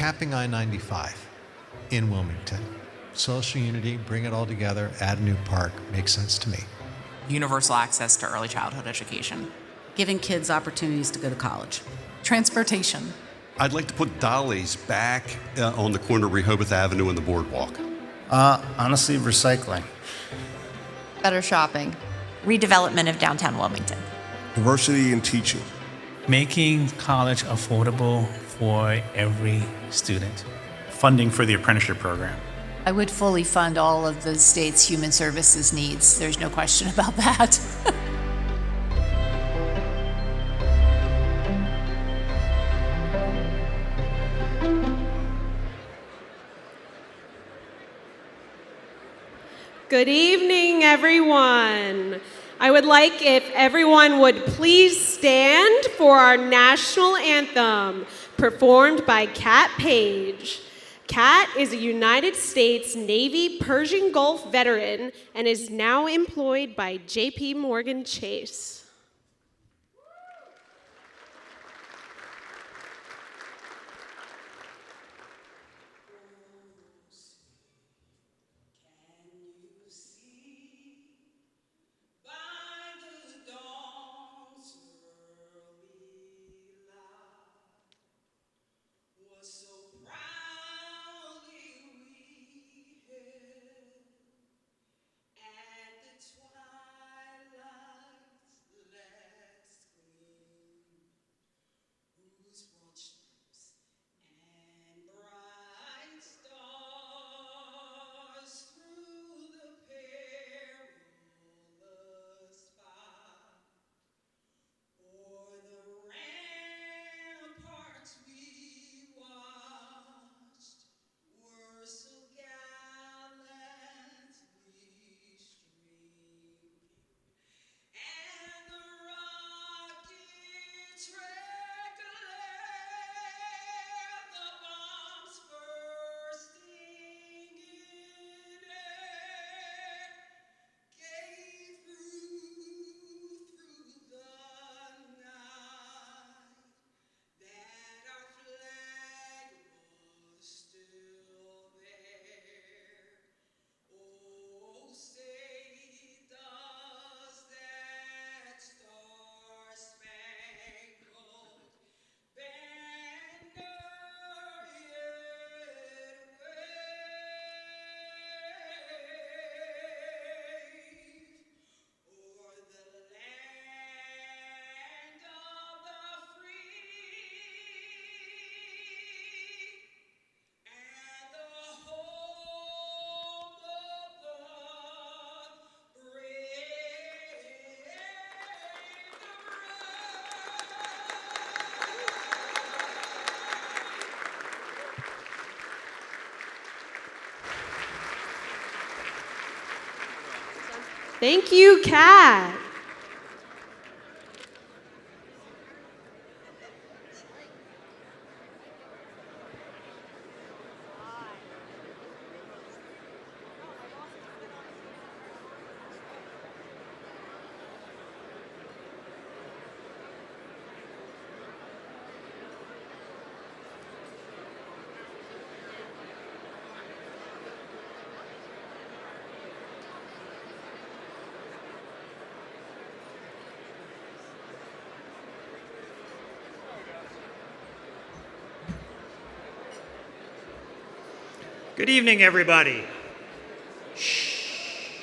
capping I-95 in Wilmington. Social unity, bring it all together, add a new park, makes sense to me. Universal access to early childhood education. Giving kids opportunities to go to college. Transportation. I'd like to put dollies back on the corner of Rehoboth Avenue and the boardwalk. Honestly, recycling. Better shopping. Redevelopment of downtown Wilmington. Diversity in teaching. Making college affordable for every student. Funding for the apprenticeship program. I would fully fund all of the state's human services needs. There's no question about that. Good evening, everyone. I would like if everyone would please stand for our national anthem, performed by Kat Page. Kat is a United States Navy Persian Gulf veteran and is now employed by J.P. Morgan Chase. Thank you, Kat. Good evening, everybody. Shh.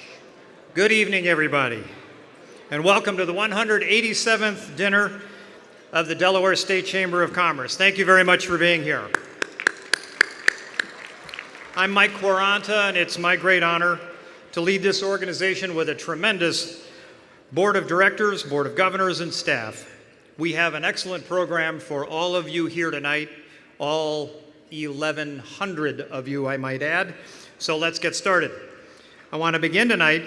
Good evening, everybody. And welcome to the 187th dinner of the Delaware State Chamber of Commerce. Thank you very much for being here. I'm Mike Quaranta, and it's my great honor to lead this organization with a tremendous board of directors, board of governors, and staff. We have an excellent program for all of you here tonight, all 1,100 of you, I might add. So let's get started. I want to begin tonight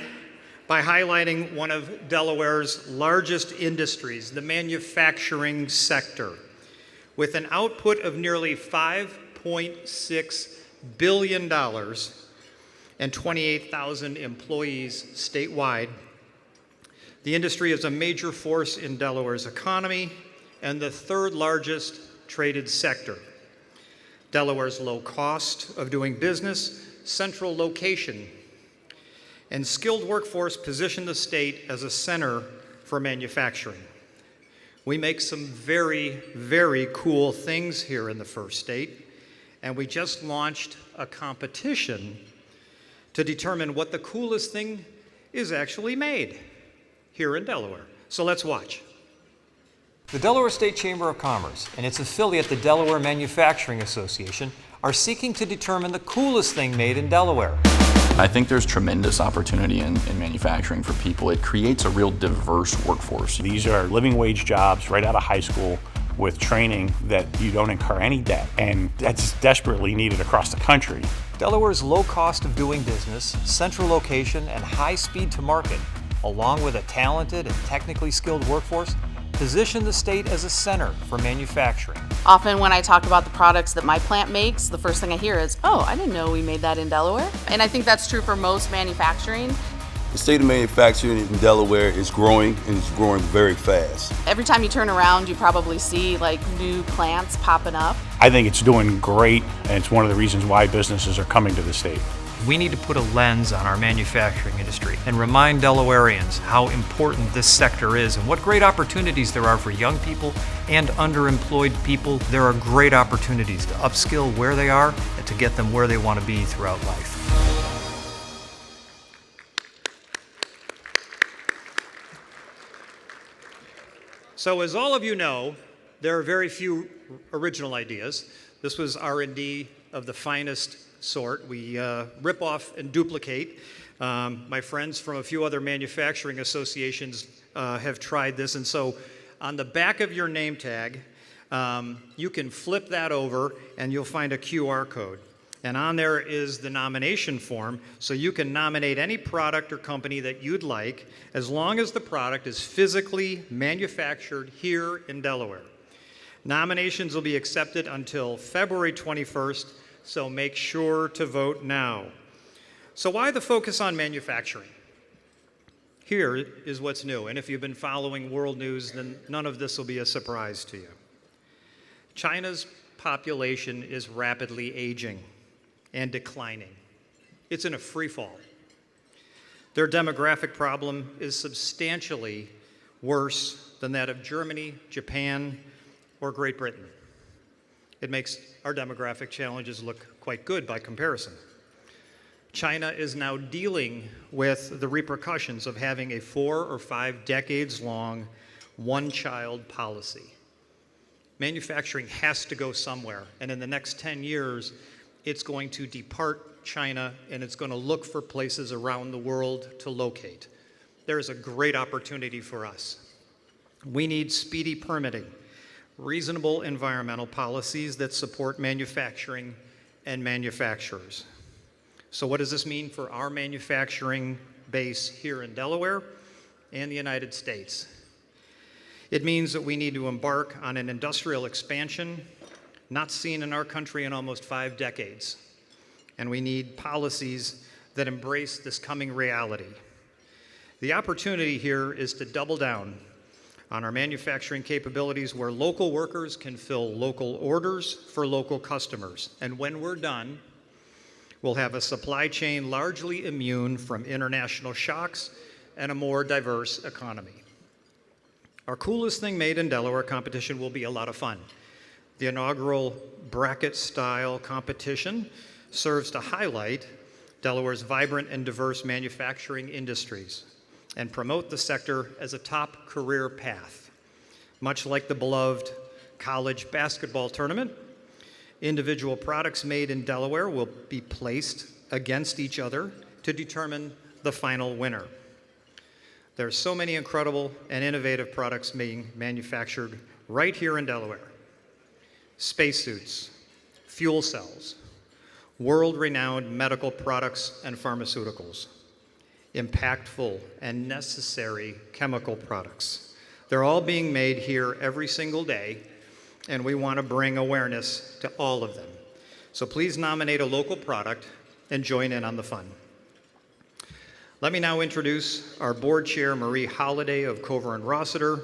by highlighting one of Delaware's largest industries, the manufacturing sector. With an output of nearly $5.6 billion and 28,000 employees statewide, the industry is a major force in Delaware's economy and the third largest traded sector. Delaware's low cost of doing business, central location, and skilled workforce position the state as a center for manufacturing. We make some very, very cool things here in the first state, and we just launched a competition to determine what the coolest thing is actually made here in Delaware. So let's watch. The Delaware State Chamber of Commerce and its affiliate, the Delaware Manufacturing Association, are seeking to determine the coolest thing made in Delaware. I think there's tremendous opportunity in manufacturing for people. It creates a real diverse workforce. These are living wage jobs right out of high school with training that you don't incur any debt, and that's desperately needed across the country. Delaware's low cost of doing business, central location, and high speed to market, along with a talented and technically skilled workforce, position the state as a center for manufacturing. Often when I talk about the products that my plant makes, the first thing I hear is, oh, I didn't know we made that in Delaware. And I think that's true for most manufacturing. The state of manufacturing in Delaware is growing, and it's growing very fast. Every time you turn around, you probably see like new plants popping up. I think it's doing great, and it's one of the reasons why businesses are coming to the state. We need to put a lens on our manufacturing industry and remind Delawareans how important this sector is and what great opportunities there are for young people and underemployed people. There are great opportunities to upskill where they are and to get them where they want to be throughout life. So as all of you know, there are very few original ideas. This was R&D of the finest sort. We rip off and duplicate. My friends from a few other manufacturing associations have tried this, and so on the back of your name tag, you can flip that over and you'll find a QR code. And on there is the nomination form, so you can nominate any product or company that you'd like, as long as the product is physically manufactured here in Delaware. Nominations will be accepted until February 21st, so make sure to vote now. So why the focus on manufacturing? Here is what's new, and if you've been following world news, then none of this will be a surprise to you. China's population is rapidly aging and declining. It's in a free fall. Their demographic problem is substantially worse than that of Germany, Japan, or Great Britain. It makes our demographic challenges look quite good by comparison. China is now dealing with the repercussions of having a 4 or 5 decades long one-child policy. Manufacturing has to go somewhere, and in the next 10 years, it's going to depart China, and it's going to look for places around the world to locate. There is a great opportunity for us. We need speedy permitting, reasonable environmental policies that support manufacturing and manufacturers. So what does this mean for our manufacturing base here in Delaware and the United States? It means that we need to embark on an industrial expansion not seen in our country in almost 5 decades. And we need policies that embrace this coming reality. The opportunity here is to double down on our manufacturing capabilities where local workers can fill local orders for local customers. And when we're done, we'll have a supply chain largely immune from international shocks and a more diverse economy. Our coolest thing made in Delaware competition will be a lot of fun. The inaugural bracket-style competition serves to highlight Delaware's vibrant and diverse manufacturing industries and promote the sector as a top career path. Much like the beloved college basketball tournament, individual products made in Delaware will be placed against each other to determine the final winner. There are so many incredible and innovative products being manufactured right here in Delaware. Spacesuits, fuel cells, world-renowned medical products and pharmaceuticals, impactful and necessary chemical products. They're all being made here every single day, and we want to bring awareness to all of them. So please nominate a local product and join in on the fun. Let me now introduce our board chair, Marie Holliday of Cover & Rossiter,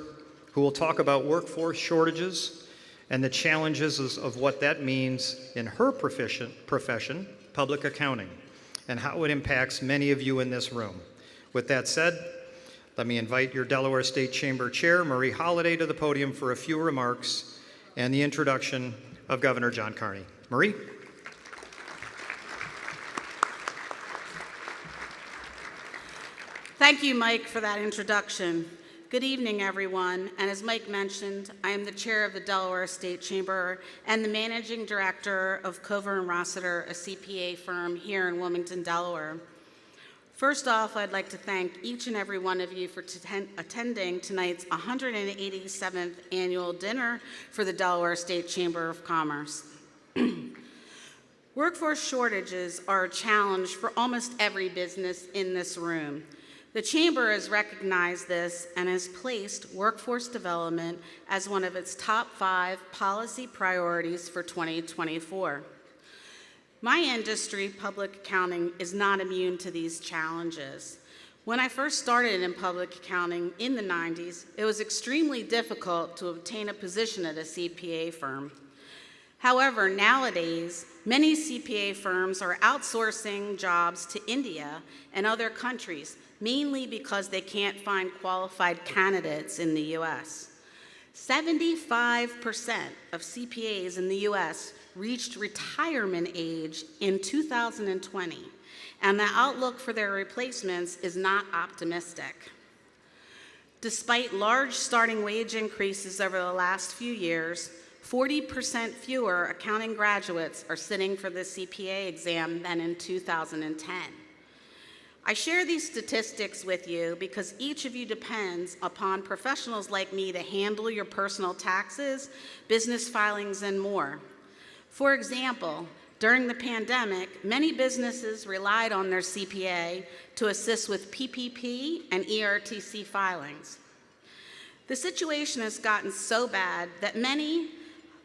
who will talk about workforce shortages and the challenges of what that means in her profession, public accounting, and how it impacts many of you in this room. With that said, let me invite your Delaware State Chamber Chair, Marie Holliday, to the podium for a few remarks and the introduction of Governor John Carney. Marie? Thank you, Mike, for that introduction. Good evening, everyone. And as Mike mentioned, I am the chair of the Delaware State Chamber and the managing director of Cover & Rossiter, a CPA firm here in Wilmington, Delaware. First off, I'd like to thank each and every one of you for attending tonight's 187th annual dinner for the Delaware State Chamber of Commerce. Workforce shortages are a challenge for almost every business in this room. The Chamber has recognized this and has placed workforce development as one of its top 5 policy priorities for 2024. My industry, public accounting, is not immune to these challenges. When I first started in public accounting in the 90s, it was extremely difficult to obtain a position at a CPA firm. However, nowadays, many CPA firms are outsourcing jobs to India and other countries, mainly because they can't find qualified candidates in the U.S. 75% of CPAs in the U.S. reached retirement age in 2020, and the outlook for their replacements is not optimistic. Despite large starting wage increases over the last few years, 40% fewer accounting graduates are sitting for the CPA exam than in 2010. I share these statistics with you because each of you depends upon professionals like me to handle your personal taxes, business filings, and more. For example, during the pandemic, many businesses relied on their CPA to assist with PPP and ERTC filings. The situation has gotten so bad that many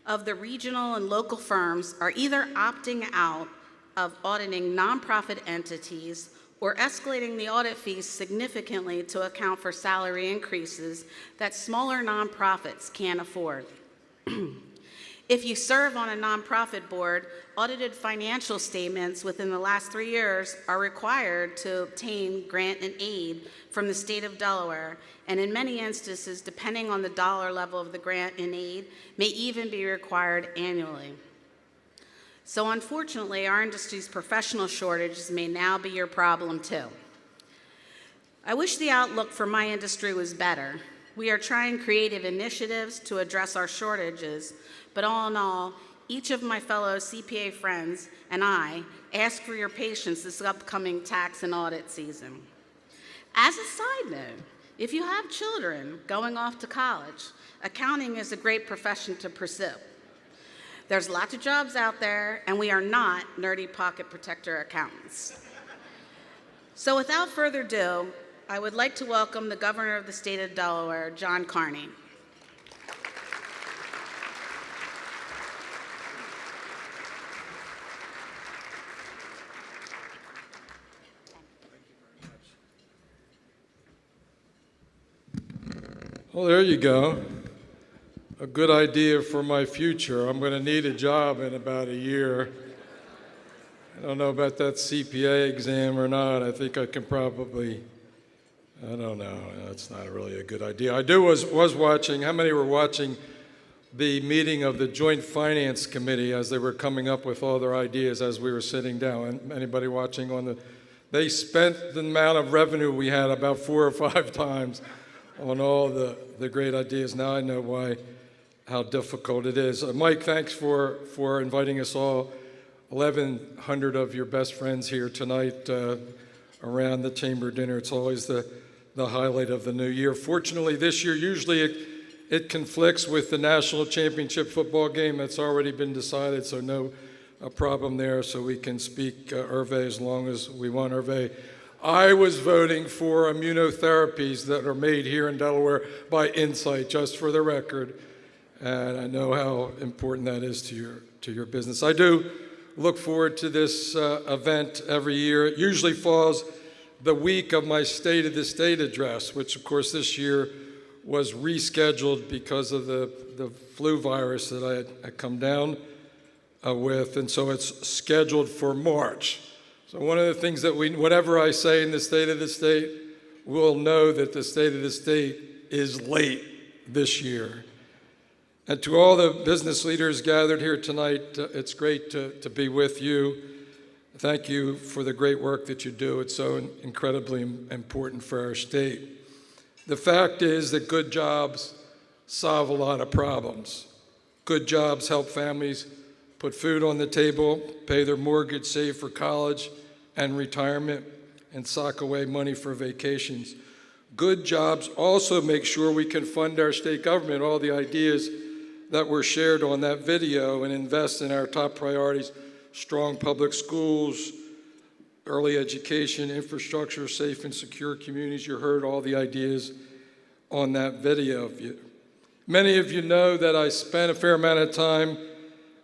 of the regional and local firms are either opting out of auditing nonprofit entities or escalating the audit fees significantly to account for salary increases that smaller nonprofits can't afford. If you serve on a nonprofit board, audited financial statements within the last 3 years are required to obtain grant and aid from the state of Delaware, and in many instances, depending on the dollar level of the grant and aid, may even be required annually. So unfortunately, our industry's professional shortages may now be your problem too. I wish the outlook for my industry was better. We are trying creative initiatives to address our shortages, but all in all, each of my fellow CPA friends and I ask for your patience this upcoming tax and audit season. As a side note, if you have children going off to college, accounting is a great profession to pursue. There's lots of jobs out there, and we are not nerdy pocket protector accountants. So without further ado, I would like to welcome the Governor of the State of Delaware, John Carney. Well, there you go. A good idea for my future. I'm going to need a job in about a year. I don't know about that CPA exam or not. I think I can probably, I don't know. That's not really a good idea. I was watching, how many were watching the meeting of the Joint Finance Committee as they were coming up with all their ideas as we were sitting down? Anybody watching on the, they spent the amount of revenue we had about 4 or 5 times on all the great ideas. Now I know how difficult it is. Mike, thanks for inviting us all, 1,100 of your best friends here tonight around the chamber dinner. It's always the highlight of the new year. Fortunately, this year, usually it conflicts with the national championship football game that's already been decided, so no problem there, so we can speak Hervé as long as we want. Hervé, I was voting for immunotherapies that are made here in Delaware by Incyte, just for the record. And I know how important that is to your business. I do look forward to this event every year. It usually falls the week of my State of the State address, which of course this year was rescheduled because of the flu virus that I had come down with, and so it's scheduled for March. So one of the things that whatever I say in the State of the State, we'll know that the State of the State is late this year. And to all the business leaders gathered here tonight, it's great to be with you. Thank you for the great work that you do. It's so incredibly important for our state. The fact is that good jobs solve a lot of problems. Good jobs help families put food on the table, pay their mortgage, save for college and retirement, and sock away money for vacations. Good jobs also make sure we can fund our state government, all the ideas that were shared on that video, and invest in our top priorities: strong public schools, early education, infrastructure, safe and secure communities. You heard all the ideas on that video. Many of you know that I spent a fair amount of time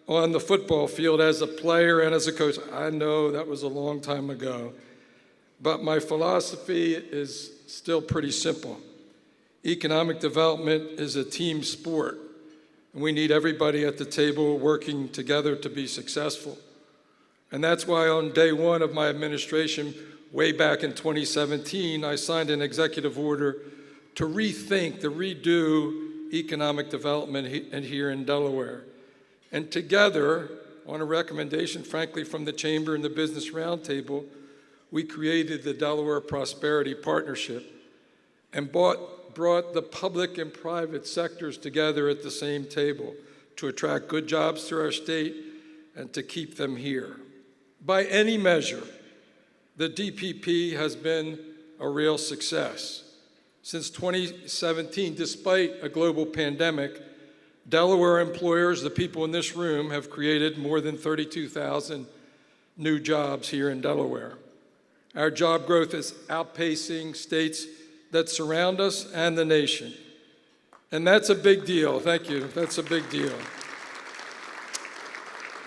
on the football field as a player and as a coach. I know that was a long time ago, but my philosophy is still pretty simple. Economic development is a team sport, and we need everybody at the table working together to be successful. And that's why on day one of my administration, way back in 2017, I signed an executive order to rethink, to redo economic development here in Delaware. And together, on a recommendation, frankly, from the Chamber and the Business Roundtable, we created the Delaware Prosperity Partnership and brought the public and private sectors together at the same table to attract good jobs to our state and to keep them here. By any measure, the DPP has been a real success. Since 2017, despite a global pandemic, Delaware employers, the people in this room, have created more than 32,000 new jobs here in Delaware. Our job growth is outpacing states that surround us and the nation. And that's a big deal. Thank you. That's a big deal.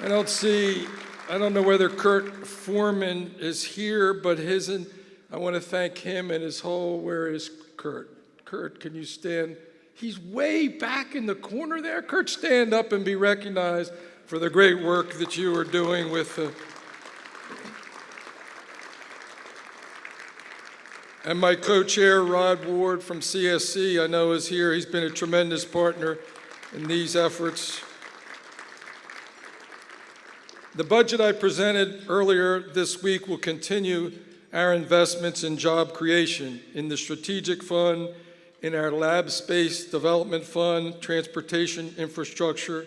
I don't know whether Kurt Foreman is here, but I want to thank him and his whole, where is Kurt? Kurt, can you stand? He's way back in the corner there. Kurt, stand up and be recognized for the great work that you are doing with and my co-chair, Rod Ward from CSC, I know is here. He's been a tremendous partner in these efforts. The budget I presented earlier this week will continue our investments in job creation in the strategic fund, in our lab space development fund, transportation infrastructure,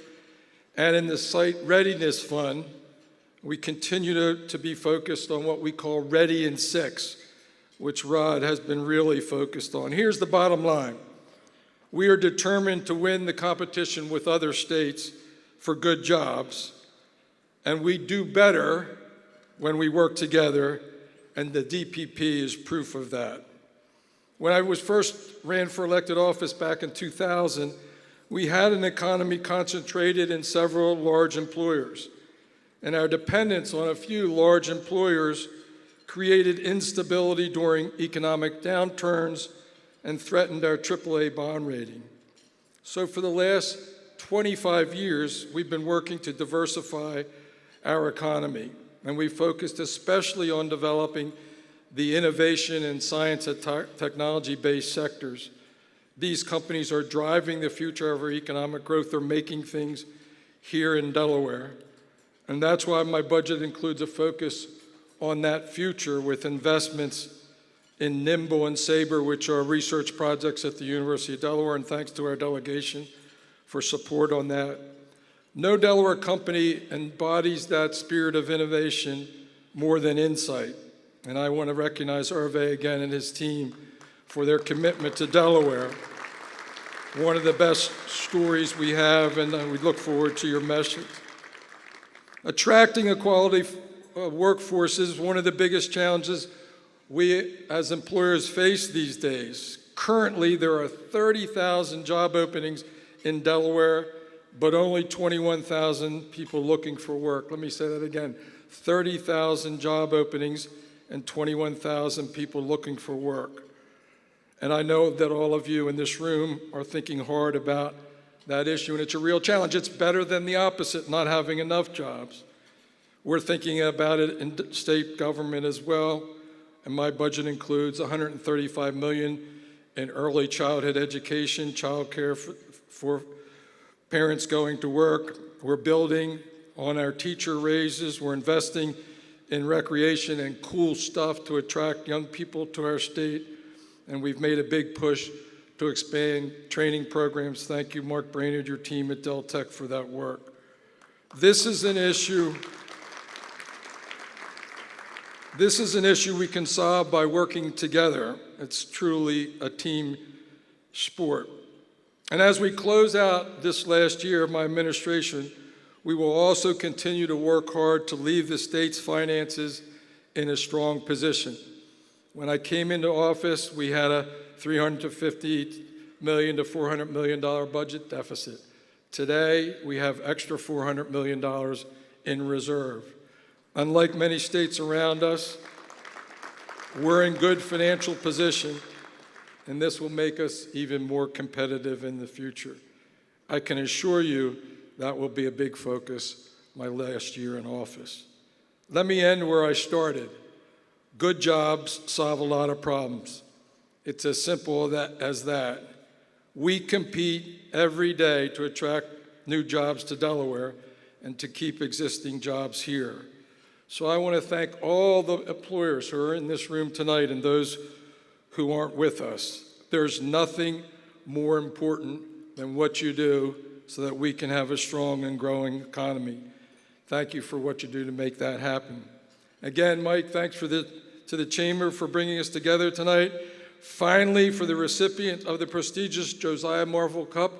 and in the site readiness fund. We continue to be focused on what we call Ready in 6, which Rod has been really focused on. Here's the bottom line. We are determined to win the competition with other states for good jobs, and we do better when we work together, and the DPP is proof of that. When I was first ran for elected office back in 2000, we had an economy concentrated in several large employers, and our dependence on a few large employers created instability during economic downturns and threatened our AAA bond rating. So for the last 25 years, we've been working to diversify our economy, and we focused especially on developing the innovation and science and technology-based sectors. These companies are driving the future of our economic growth. They're making things here in Delaware. And that's why my budget includes a focus on that future with investments in NIMBLE and SABRE, which are research projects at the University of Delaware, and thanks to our delegation for support on that. No Delaware company embodies that spirit of innovation more than Incyte. And I want to recognize Hervé again and his team for their commitment to Delaware. One of the best stories we have, and we look forward to your message. Attracting a quality workforce is one of the biggest challenges we as employers face these days. Currently, there are 30,000 job openings in Delaware, but only 21,000 people looking for work. Let me say that again. 30,000 job openings and 21,000 people looking for work. And I know that all of you in this room are thinking hard about that issue, and it's a real challenge. It's better than the opposite, not having enough jobs. We're thinking about it in state government as well, and my budget includes $135 million in early childhood education, childcare for parents going to work. We're building on our teacher raises. We're investing in recreation and cool stuff to attract young people to our state. And we've made a big push to expand training programs. Thank you, Mark Brainerd, your team at Del Tech, for that work. This is an issue we can solve by working together. It's truly a team sport. And as we close out this last year of my administration, we will also continue to work hard to leave the state's finances in a strong position. When I came into office, we had a $350 million to $400 million budget deficit. Today, we have extra $400 million in reserve. Unlike many states around us, we're in good financial position, and this will make us even more competitive in the future. I can assure you that will be a big focus my last year in office. Let me end where I started. Good jobs solve a lot of problems. It's as simple as that. We compete every day to attract new jobs to Delaware and to keep existing jobs here. So I want to thank all the employers who are in this room tonight and those who aren't with us. There's nothing more important than what you do so that we can have a strong and growing economy. Thank you for what you do to make that happen. Again, Mike, thanks to the Chamber for bringing us together tonight. Finally, for the recipient of the prestigious Josiah Marvel Cup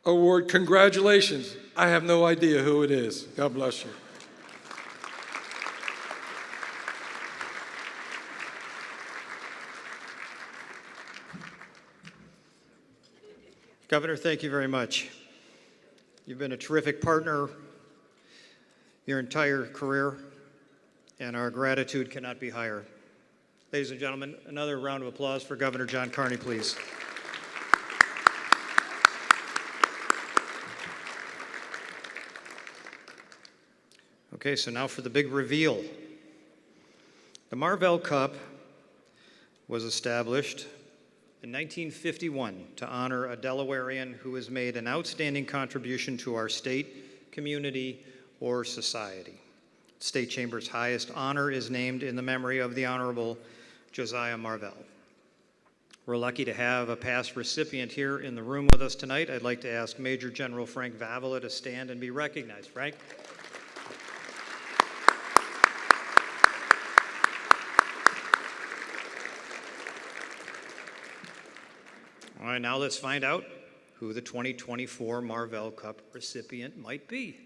Award, congratulations. I have no idea who it is. God bless you. Governor, thank you very much. You've been a terrific partner your entire career, and our gratitude cannot be higher. Ladies and gentlemen, another round of applause for Governor John Carney, please. Okay, so now for the big reveal. The Marvell Cup was established in 1951 to honor a Delawarean who has made an outstanding contribution to our state, community, or society. State Chamber's highest honor is named in the memory of the Honorable Josiah Marvell. We're lucky to have a past recipient here in the room with us tonight. I'd like to ask Major General Frank Vavala to stand and be recognized. Frank? All right, now let's find out who the 2024 Marvell Cup recipient might be.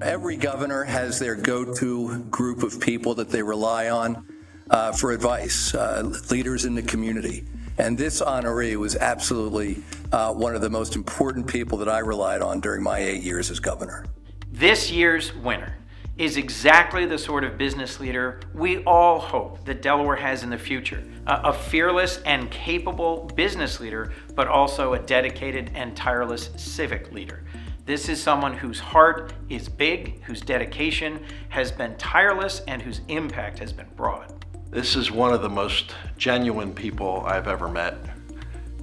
Every governor has their go-to group of people that they rely on for advice, leaders in the community. And this honoree was absolutely one of the most important people that I relied on during my 8 years as governor. This year's winner is exactly the sort of business leader we all hope that Delaware has in the future. A fearless and capable business leader, but also a dedicated and tireless civic leader. This is someone whose heart is big, whose dedication has been tireless, and whose impact has been broad. This is one of the most genuine people I've ever met,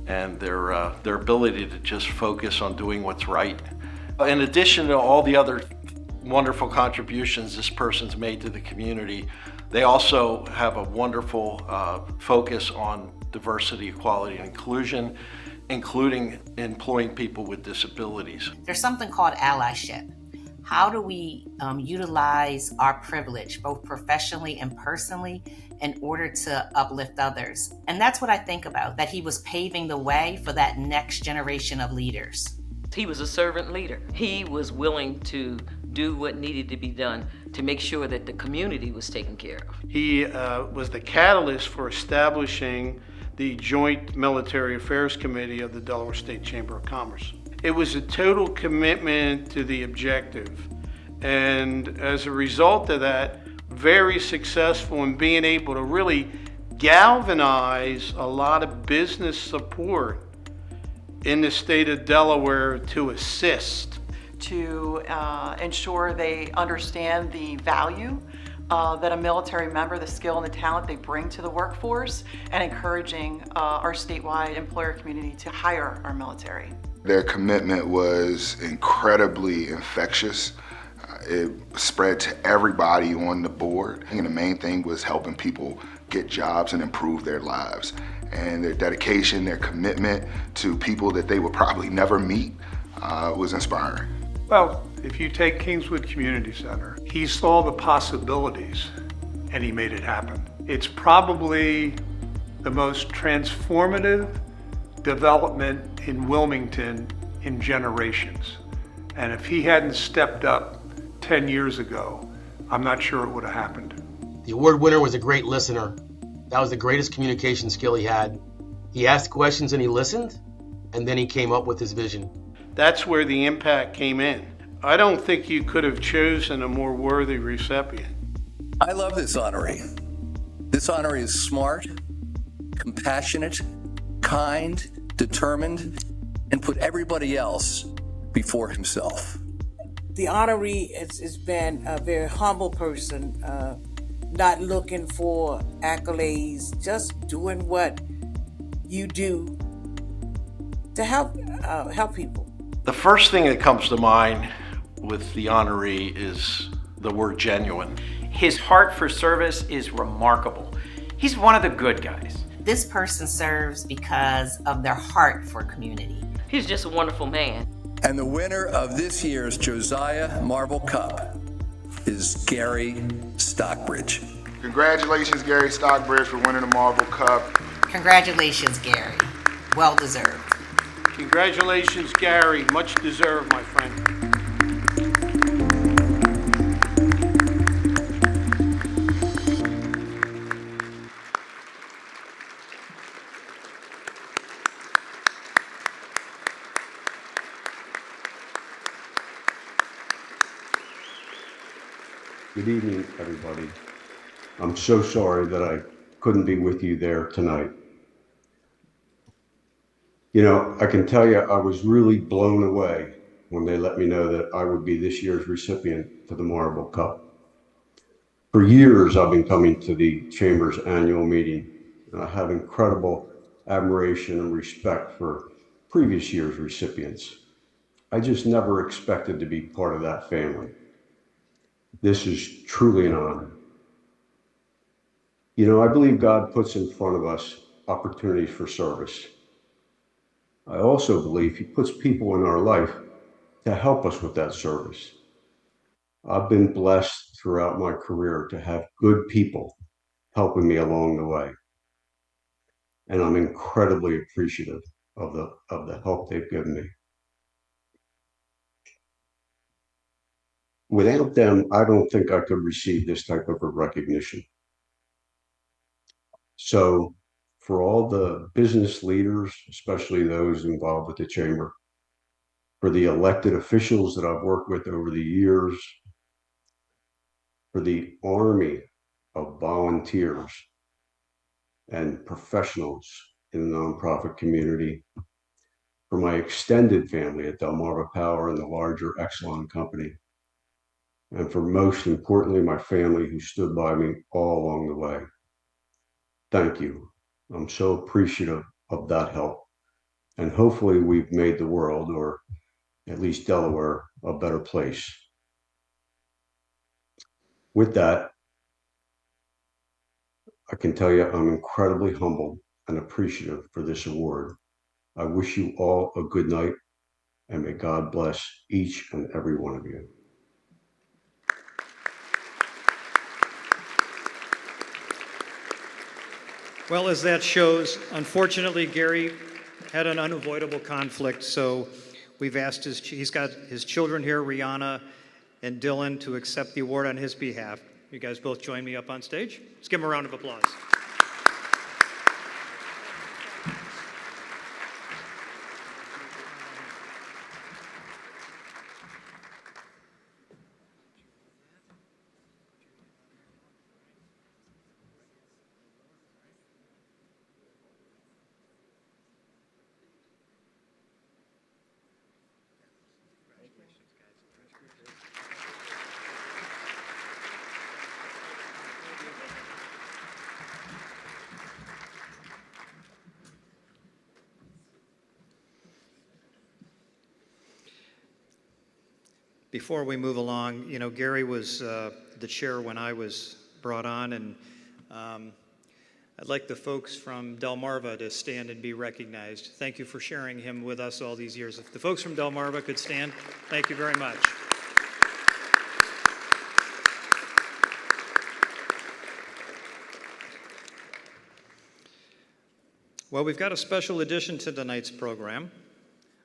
and their ability to just focus on doing what's right. In addition to all the other wonderful contributions this person's made to the community, they also have a wonderful focus on diversity, equality, and inclusion, including employing people with disabilities. There's something called allyship. How do we utilize our privilege, both professionally and personally, in order to uplift others? And that's what I think about, that he was paving the way for that next generation of leaders. He was a servant leader. He was willing to do what needed to be done to make sure that the community was taken care of. He was the catalyst for establishing the Joint Military Affairs Committee of the Delaware State Chamber of Commerce. It was a total commitment to the objective, and as a result of that, very successful in being able to really galvanize a lot of business support in the state of Delaware to assist. To ensure they understand the value that a military member, the skill and the talent they bring to the workforce, and encouraging our statewide employer community to hire our military. Their commitment was incredibly infectious. It spread to everybody on the board, and the main thing was helping people get jobs and improve their lives. And their dedication, their commitment to people that they would probably never meet was inspiring. Well, if you take Kingswood Community Center, he saw the possibilities and he made it happen. It's probably the most transformative development in Wilmington in generations. And if he hadn't stepped up 10 years ago, I'm not sure it would have happened. The award winner was a great listener. That was the greatest communication skill he had. He asked questions and he listened, and then he came up with his vision. That's where the impact came in. I don't think you could have chosen a more worthy recipient. I love this honoree. This honoree is smart, compassionate, kind, determined, and put everybody else before himself. The honoree has been a very humble person, not looking for accolades, just doing what you do to help people. The first thing that comes to mind with the honoree is the word genuine. His heart for service is remarkable. He's one of the good guys. This person serves because of their heart for community. He's just a wonderful man. And the winner of this year's Josiah Marble Cup is Gary Stockbridge. Congratulations, Gary Stockbridge, for winning the Marble Cup. Congratulations, Gary. Well deserved. Congratulations, Gary. Much deserved, my friend. Good evening, everybody. I'm so sorry that I couldn't be with you there tonight. You know, I can tell you I was really blown away when they let me know that I would be this year's recipient for the Marble Cup. For years, I've been coming to the Chamber's annual meeting, and I have incredible admiration and respect for previous year's recipients. I just never expected to be part of that family. This is truly an honor. You know, I believe God puts in front of us opportunities for service. I also believe He puts people in our life to help us with that service. I've been blessed throughout my career to have good people helping me along the way. And I'm incredibly appreciative of the help they've given me. Without them, I don't think I could receive this type of a recognition. So for all the business leaders, especially those involved with the Chamber, for the elected officials that I've worked with over the years, for the army of volunteers and professionals in the nonprofit community, for my extended family at Delmarva Power and the larger Exelon company, and for most importantly, my family who stood by me all along the way. Thank you. I'm so appreciative of that help. And hopefully we've made the world, or at least Delaware, a better place. With that, I can tell you I'm incredibly humbled and appreciative for this award. I wish you all a good night, and may God bless each and every one of you. Well, as that shows, unfortunately, Gary had an unavoidable conflict, so we've asked he's got his children here, Rihanna and Dylan, to accept the award on his behalf. You guys both join me up on stage. Let's give them a round of applause. Before we move along, you know, Gary was the chair when I was brought on, and I'd like the folks from Delmarva to stand and be recognized. Thank you for sharing him with us all these years. If the folks from Delmarva could stand, thank you very much. Well, we've got a special addition to tonight's program,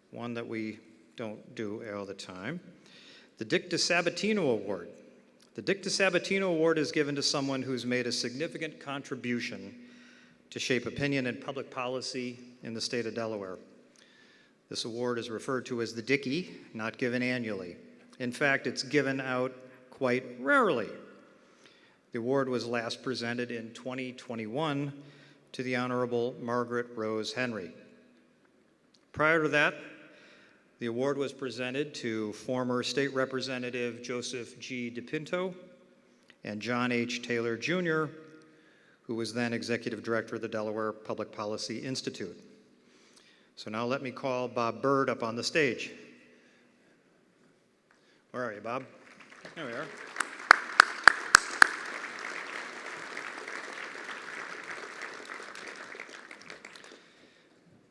one that we don't do all the time. The Dick DeSabatino Award. The Dick DeSabatino Award is given to someone who's made a significant contribution to shape opinion and public policy in the state of Delaware. This award is referred to as the Dickie, not given annually. In fact, it's given out quite rarely. The award was last presented in 2021 to the Honorable Margaret Rose Henry. Prior to that, the award was presented to former State Representative Joseph G. DePinto and John H. Taylor, Jr., who was then Executive Director of the Delaware Public Policy Institute. So now let me call Bob Bird up on the stage. Where are you, Bob? There we are.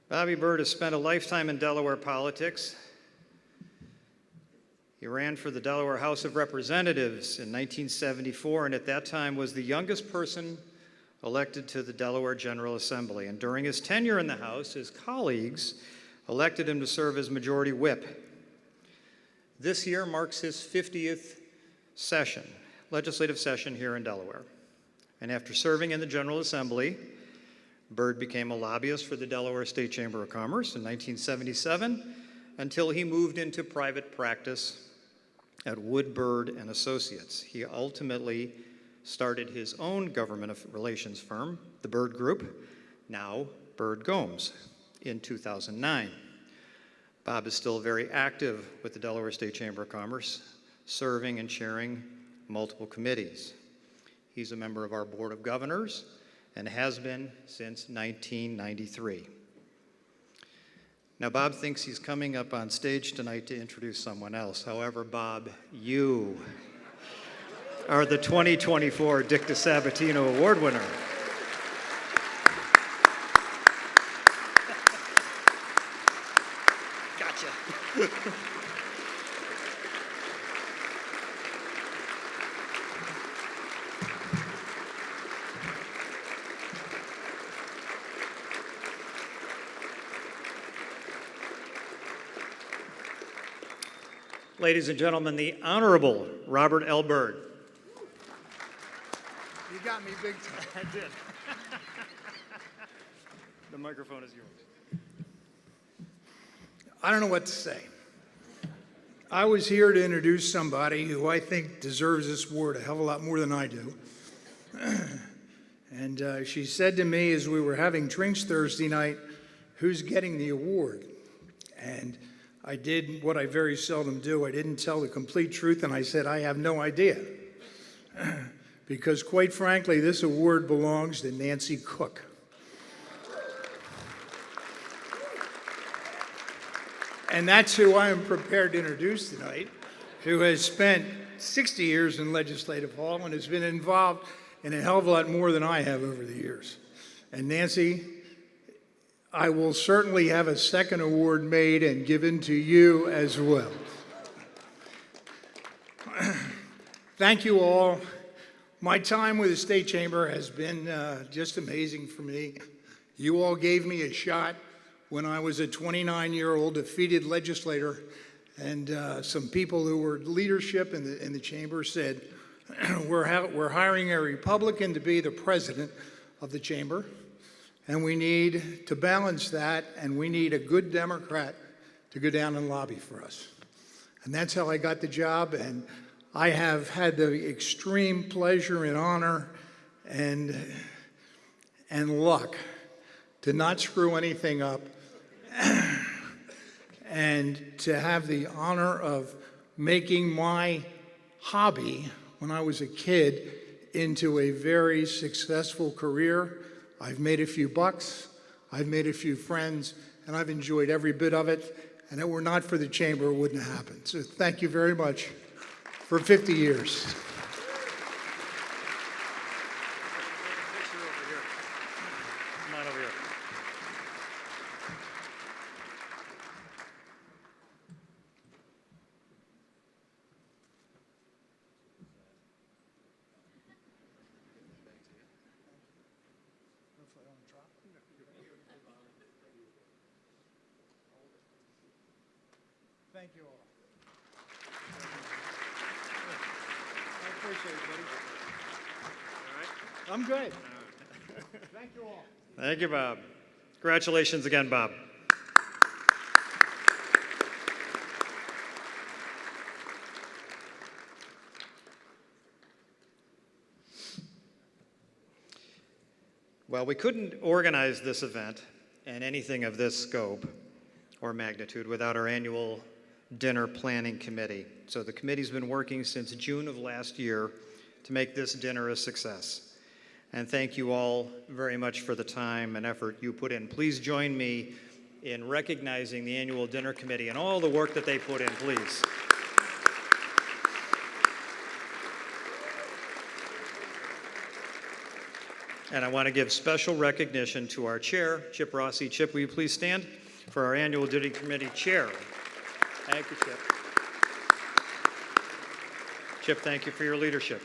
Bobby Bird has spent a lifetime in Delaware politics. He ran for the Delaware House of Representatives in 1974, and at that time was the youngest person elected to the Delaware General Assembly. And during his tenure in the House, his colleagues elected him to serve as Majority Whip. This year marks his 50th legislative session here in Delaware. And after serving in the General Assembly, Bird became a lobbyist for the Delaware State Chamber of Commerce in 1977 until he moved into private practice at Wood, Bird and Associates. He ultimately started his own government relations firm, the Bird Group, now Bird Gomes, in 2009. Bob is still very active with the Delaware State Chamber of Commerce, serving and chairing multiple committees. He's a member of our Board of Governors and has been since 1993. Now, Bob thinks he's coming up on stage tonight to introduce someone else. However, Bob, you are the 2024 Dick DeSabatino Award winner. Gotcha. Ladies and gentlemen, the Honorable Robert L. Bird. You got me big time. I did. The microphone is yours. I don't know what to say. I was here to introduce somebody who I think deserves this award a hell of a lot more than I do. And she said to me as we were having drinks Thursday night, "Who's getting the award?" And I did what I very seldom do. I didn't tell the complete truth, and I said, "I have no idea." Because quite frankly, this award belongs to Nancy Cook. And that's who I am prepared to introduce tonight, who has spent 60 years in Legislative Hall and has been involved in a hell of a lot more than I have over the years. And Nancy, I will certainly have a second award made and given to you as well. Thank you all. My time with the State Chamber has been just amazing for me. You all gave me a shot when I was a 29-year-old defeated legislator, and some people who were leadership in the chamber said, we're hiring a Republican to be the president of the chamber, and we need to balance that, and we need a good Democrat to go down and lobby for us. And that's how I got the job, and I have had the extreme pleasure and honor and luck to not screw anything up and to have the honor of making my hobby when I was a kid into a very successful career. I've made a few bucks, I've made a few friends, and I've enjoyed every bit of it. And if it were not for the Chamber, it wouldn't have happened. So thank you very much for 50 years. Come on over here. Thank you all. I appreciate it, buddy. I'm good. Thank you all. Thank you, Bob. Congratulations again, Bob. Well, we couldn't organize this event and anything of this scope or magnitude without our annual dinner planning committee. So the committee's been working since June of last year to make this dinner a success. And thank you all very much for the time and effort you put in. Please join me in recognizing the annual dinner committee and all the work that they put in, please. And I want to give special recognition to our chair, Chip Rossi. Chip, will you please stand for our annual dinner committee chair? Thank you, Chip. Chip, thank you for your leadership.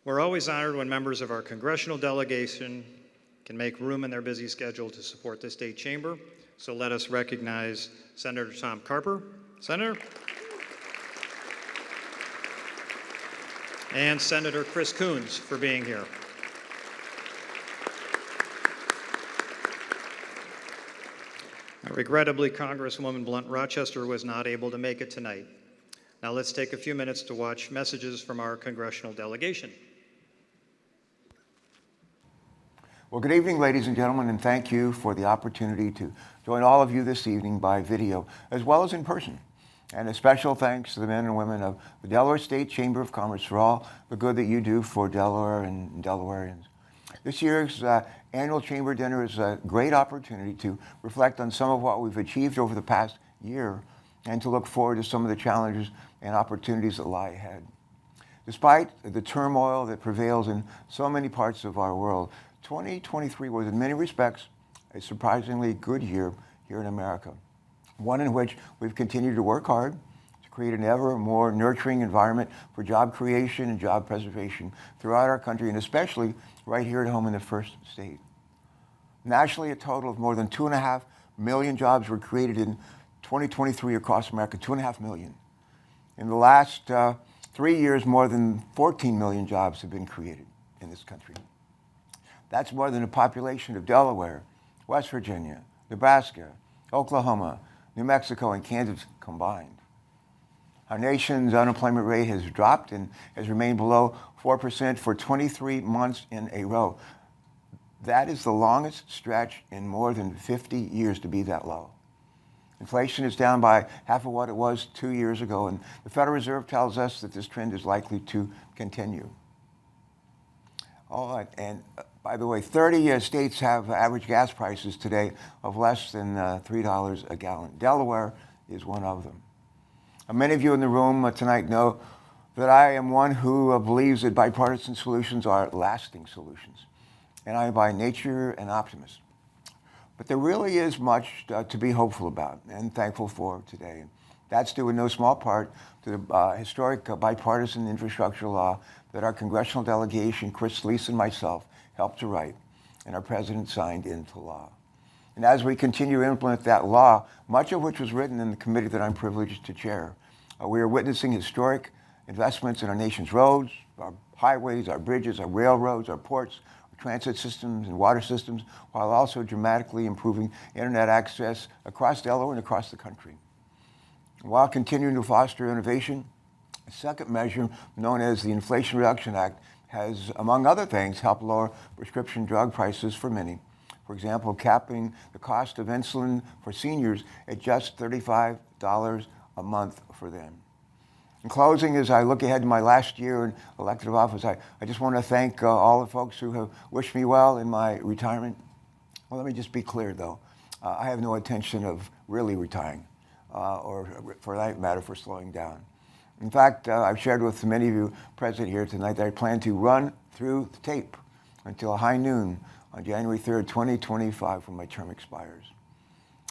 We're always honored when members of our congressional delegation can make room in their busy schedule to support the state chamber. So let us recognize Senator Tom Carper. Senator. And Senator Chris Coons for being here. Regrettably, Congresswoman Blunt Rochester was not able to make it tonight. Now let's take a few minutes to watch messages from our congressional delegation. Well, good evening, ladies and gentlemen, and thank you for the opportunity to join all of you this evening by video, as well as in person. And a special thanks to the men and women of the Delaware State Chamber of Commerce for all the good that you do for Delaware and Delawareans. This year's annual Chamber Dinner is a great opportunity to reflect on some of what we've achieved over the past year and to look forward to some of the challenges and opportunities that lie ahead. Despite the turmoil that prevails in so many parts of our world, 2023 was in many respects a surprisingly good year here in America. One in which we've continued to work hard to create an ever more nurturing environment for job creation and job preservation throughout our country, and especially right here at home in the first state. Nationally, a total of more than 2.5 million jobs were created in 2023 across America, 2.5 million. In the last 3 years, more than 14 million jobs have been created in this country. That's more than the population of Delaware, West Virginia, Nebraska, Oklahoma, New Mexico, and Kansas combined. Our nation's unemployment rate has dropped and has remained below 4% for 23 months in a row. That is the longest stretch in more than 50 years to be that low. Inflation is down by half of what it was 2 years ago, and the Federal Reserve tells us that this trend is likely to continue. All right, and by the way, 30 states have average gas prices today of less than $3 a gallon. Delaware is one of them. Many of you in the room tonight know that I am one who believes that bipartisan solutions are lasting solutions, and I am by nature an optimist. But there really is much to be hopeful about and thankful for today. That's due in no small part to the historic bipartisan infrastructure law that our congressional delegation, Chris Leese and myself, helped to write, and our president signed into law. And as we continue to implement that law, much of which was written in the committee that I'm privileged to chair, we are witnessing historic investments in our nation's roads, our highways, our bridges, our railroads, our ports, our transit systems and water systems, while also dramatically improving internet access across Delaware and across the country. While continuing to foster innovation, a second measure, known as the Inflation Reduction Act, has, among other things, helped lower prescription drug prices for many. For example, capping the cost of insulin for seniors at just $35 a month for them. In closing, as I look ahead to my last year in elected office, I just want to thank all the folks who have wished me well in my retirement. Well, let me just be clear, though. I have no intention of really retiring, or for that matter, for slowing down. In fact, I've shared with many of you present here tonight that I plan to run through the tape until high noon on January 3rd, 2025, when my term expires.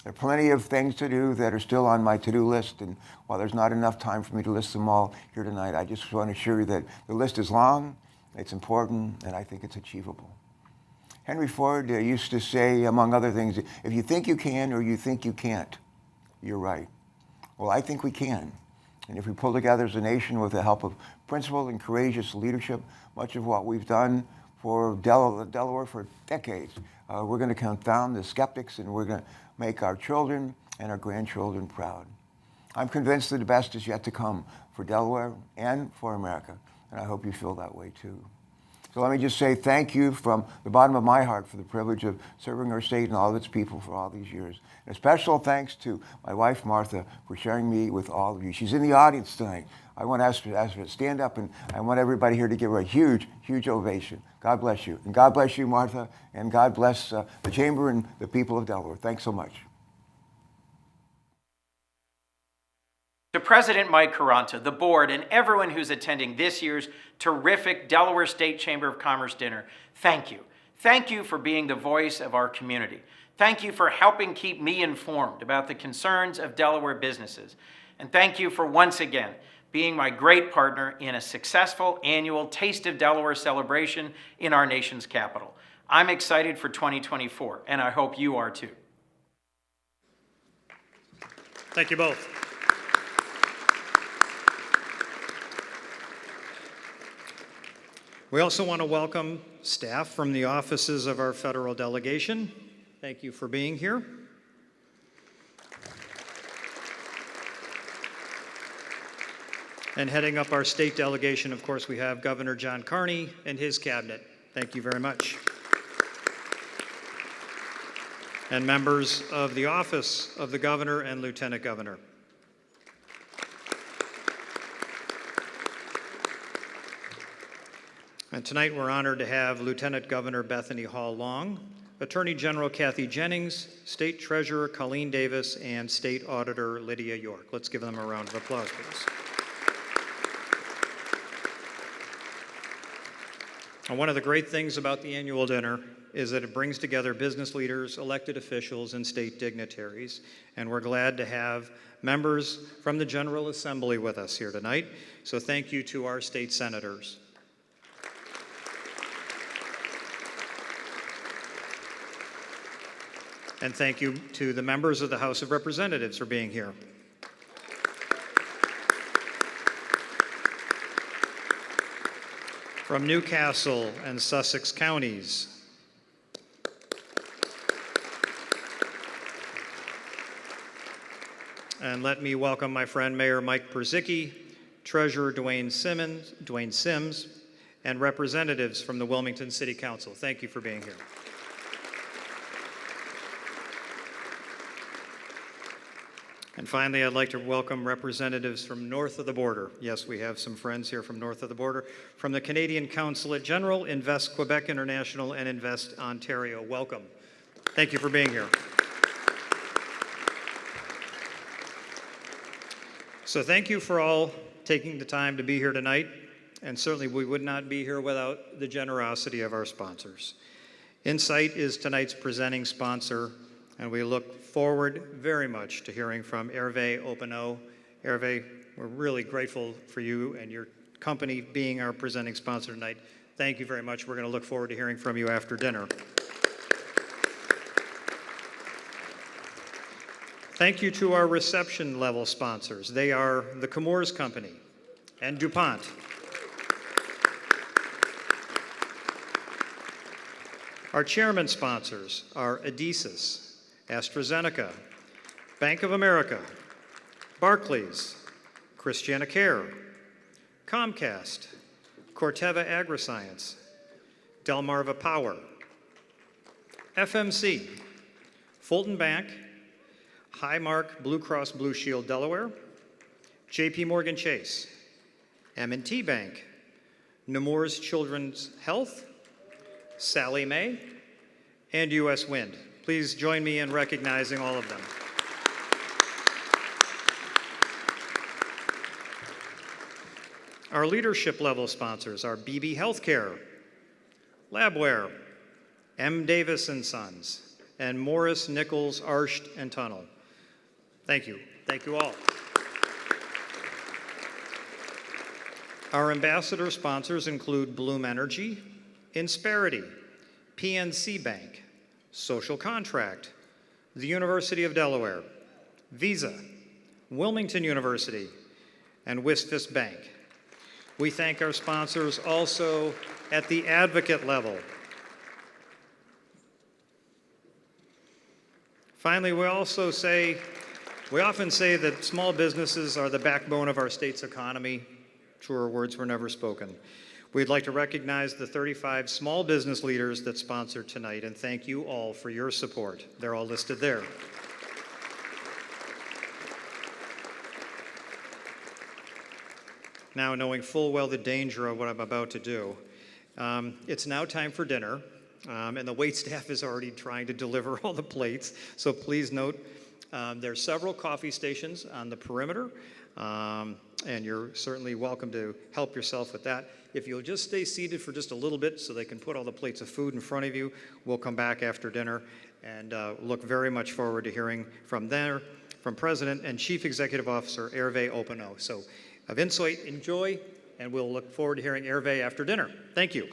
There are plenty of things to do that are still on my to-do list, and while there's not enough time for me to list them all here tonight, I just want to assure you that the list is long, it's important, and I think it's achievable. Henry Ford used to say, among other things, if you think you can or you think you can't, you're right. Well, I think we can. And if we pull together as a nation with the help of principled and courageous leadership, much of what we've done for Delaware for decades, we're going to confound the skeptics, and we're going to make our children and our grandchildren proud. I'm convinced that the best is yet to come for Delaware and for America, and I hope you feel that way too. So let me just say thank you from the bottom of my heart for the privilege of serving our state and all of its people for all these years. And a special thanks to my wife, Martha, for sharing me with all of you. She's in the audience tonight. I want to ask her to stand up, and I want everybody here to give her a huge, huge ovation. God bless you. And God bless you, Martha, and God bless the Chamber and the people of Delaware. Thanks so much. To President Mike Quaranta, the board, and everyone who's attending this year's terrific Delaware State Chamber of Commerce dinner, thank you. Thank you for being the voice of our community. Thank you for helping keep me informed about the concerns of Delaware businesses. And thank you for once again being my great partner in a successful annual Taste of Delaware celebration in our nation's capital. I'm excited for 2024, and I hope you are too. Thank you both. We also want to welcome staff from the offices of our federal delegation. Thank you for being here. And heading up our state delegation, of course, we have Governor John Carney and his cabinet. Thank you very much. And members of the office of the governor and lieutenant governor. And tonight we're honored to have Lieutenant Governor Bethany Hall Long, Attorney General Kathy Jennings, State Treasurer Colleen Davis, and State Auditor Lydia York. Let's give them a round of applause, please. And one of the great things about the annual dinner is that it brings together business leaders, elected officials, and state dignitaries. And we're glad to have members from the General Assembly with us here tonight. So thank you to our state senators. And thank you to the members of the House of Representatives for being here. From Newcastle and Sussex counties. And let me welcome my friend Mayor Mike Perzicki, Treasurer Dwayne Sims, and representatives from the Wilmington City Council. Thank you for being here. And finally, I'd like to welcome representatives from north of the border. Yes, we have some friends here from north of the border. From the Canadian Consulate General, Invest Quebec International, and Invest Ontario. Welcome. Thank you for being here. So thank you for all taking the time to be here tonight. And certainly we would not be here without the generosity of our sponsors. Incyte is tonight's presenting sponsor, and we look forward very much to hearing from Hervé Hoppenot. Hervé, we're really grateful for you and your company being our presenting sponsor tonight. Thank you very much. We're going to look forward to hearing from you after dinner. Thank you to our reception level sponsors. They are the Chemours Company and DuPont. Our chairman sponsors are Adhesius, AstraZeneca, Bank of America, Barclays, Christiana Care, Comcast, Corteva AgriScience, Delmarva Power, FMC, Fulton Bank, Highmark Blue Cross Blue Shield Delaware, JP Morgan Chase, M&T Bank, Nemours Children's Health, Sally Mae, and U.S. Wind. Please join me in recognizing all of them. Our leadership level sponsors are BB Healthcare, Labware, M. Davis & Sons, and Morris, Nichols, Arsht, and Tunnel. Thank you. Thank you all. Our ambassador sponsors include Bloom Energy, Insperity, PNC Bank, Social Contract, the University of Delaware, Visa, Wilmington University, and Wisfis Bank. We thank our sponsors also at the advocate level. Finally, we often say that small businesses are the backbone of our state's economy. Truer words were never spoken. We'd like to recognize the 35 small business leaders that sponsored tonight and thank you all for your support. They're all listed there. Now, knowing full well the danger of what I'm about to do, it's now time for dinner, and the wait staff is already trying to deliver all the plates. So please note, there's several coffee stations on the perimeter, and you're certainly welcome to help yourself with that. If you'll just stay seated for just a little bit so they can put all the plates of food in front of you, we'll come back after dinner and look very much forward to hearing from President and Chief Executive Officer Hervé Hoppenot. So of Incyte, enjoy, and we'll look forward to hearing Hervé after dinner. Thank you.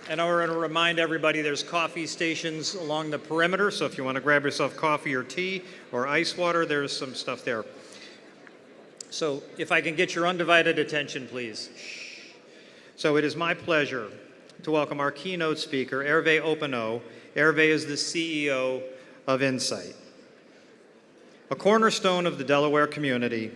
And I want to remind everybody there's coffee stations along the perimeter, so if you want to grab yourself coffee or tea or ice water, there's some stuff there. So if I can get your undivided attention, please. So it is my pleasure to welcome our keynote speaker, Hervé Hoppenot. Hervé is the CEO of Incyte. A cornerstone of the Delaware community,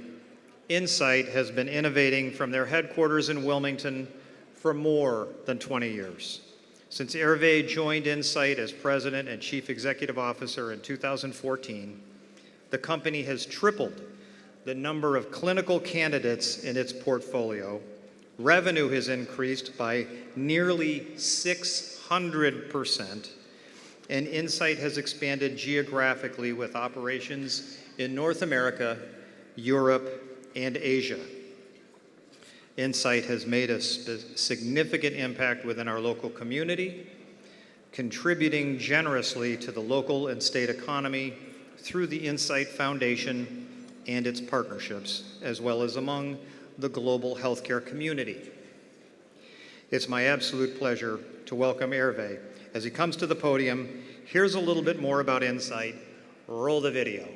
Incyte has been innovating from their headquarters in Wilmington for more than 20 years. Since Hervé joined Incyte as President and Chief Executive Officer in 2014, the company has tripled the number of clinical candidates in its portfolio. Revenue has increased by nearly 600%, and Incyte has expanded geographically with operations in North America, Europe, and Asia. Incyte has made a significant impact within our local community, contributing generously to the local and state economy through the Incyte Foundation and its partnerships, as well as among the global healthcare community. It's my absolute pleasure to welcome Hervé. As he comes to the podium, here's a little bit more about Incyte. Roll the video.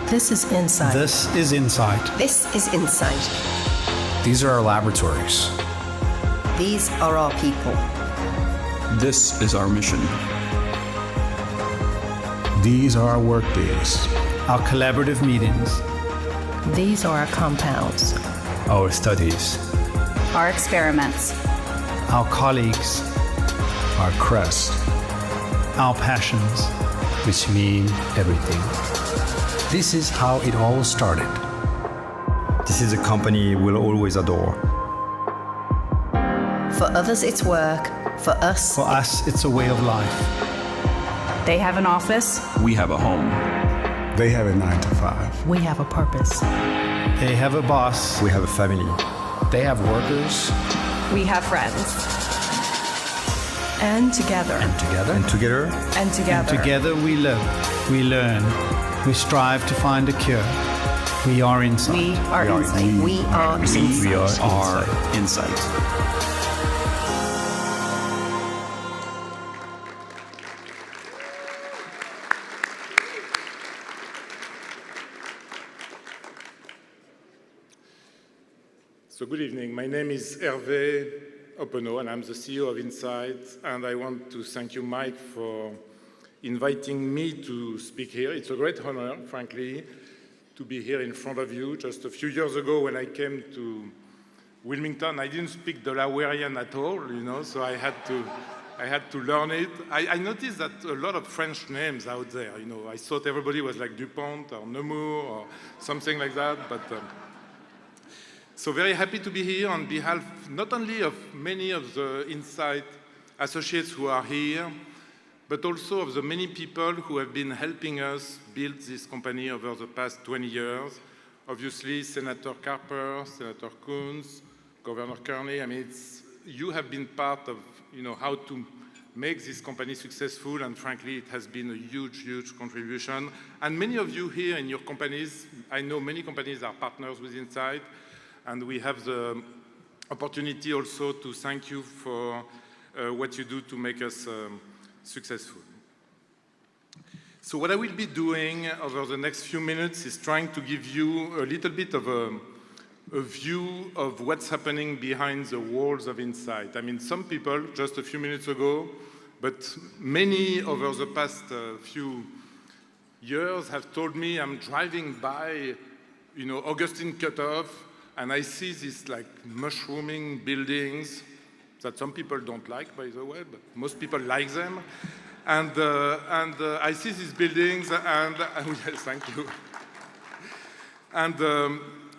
This is Incyte. This is Incyte. This is Incyte. These are our laboratories. These are our people. This is our mission. These are our work days, our collaborative meetings, These are our compounds. our studies, Our experiments. our colleagues, our crest, our passions, which mean everything. This is how it all started. This is a company we'll always adore. For others, it's work. For us, For us, it's a way of life. they have an office. We have a home. They have a 9 to 5. We have a purpose. They have a boss. We have a family. They have workers. We have friends. And together. And together. And together. And together. And together we live, we learn, we strive to find a cure. We are Incyte. We are Incyte. We are Incyte. We are Incyte. So good evening. My name is Hervé Hoppenot, and I'm the CEO of Incyte. And I want to thank you, Mike, for inviting me to speak here. It's a great honor, frankly, to be here in front of you. Just a few years ago, when I came to Wilmington, I didn't speak Delawarean at all, so I had I had to learn it. I noticed that a lot of French names out there, I thought everybody was like Dupont or Nemours or something like that, but so very happy to be here on behalf not only of many of the Incyte associates who are here, but also of the many people who have been helping us build this company over the past 20 years. Obviously, Senator Carper, Senator Coons, Governor Kearney. You have been part of, how to make this company successful, and frankly, it has been a huge, huge contribution. And many of you here in your companies, I know many companies are partners with Incyte, and we have the opportunity also to thank you for what you do to make us successful. So what I will be doing over the next few minutes is trying to give you a little bit of a view of what's happening behind the walls of Incyte. Some people just a few minutes ago, but many over the past few years have told me I'm driving by, Augustine Cutoff, and I see these like mushrooming buildings that some people don't like, by the way, but most people like them. And I see these buildings, and yes, thank you.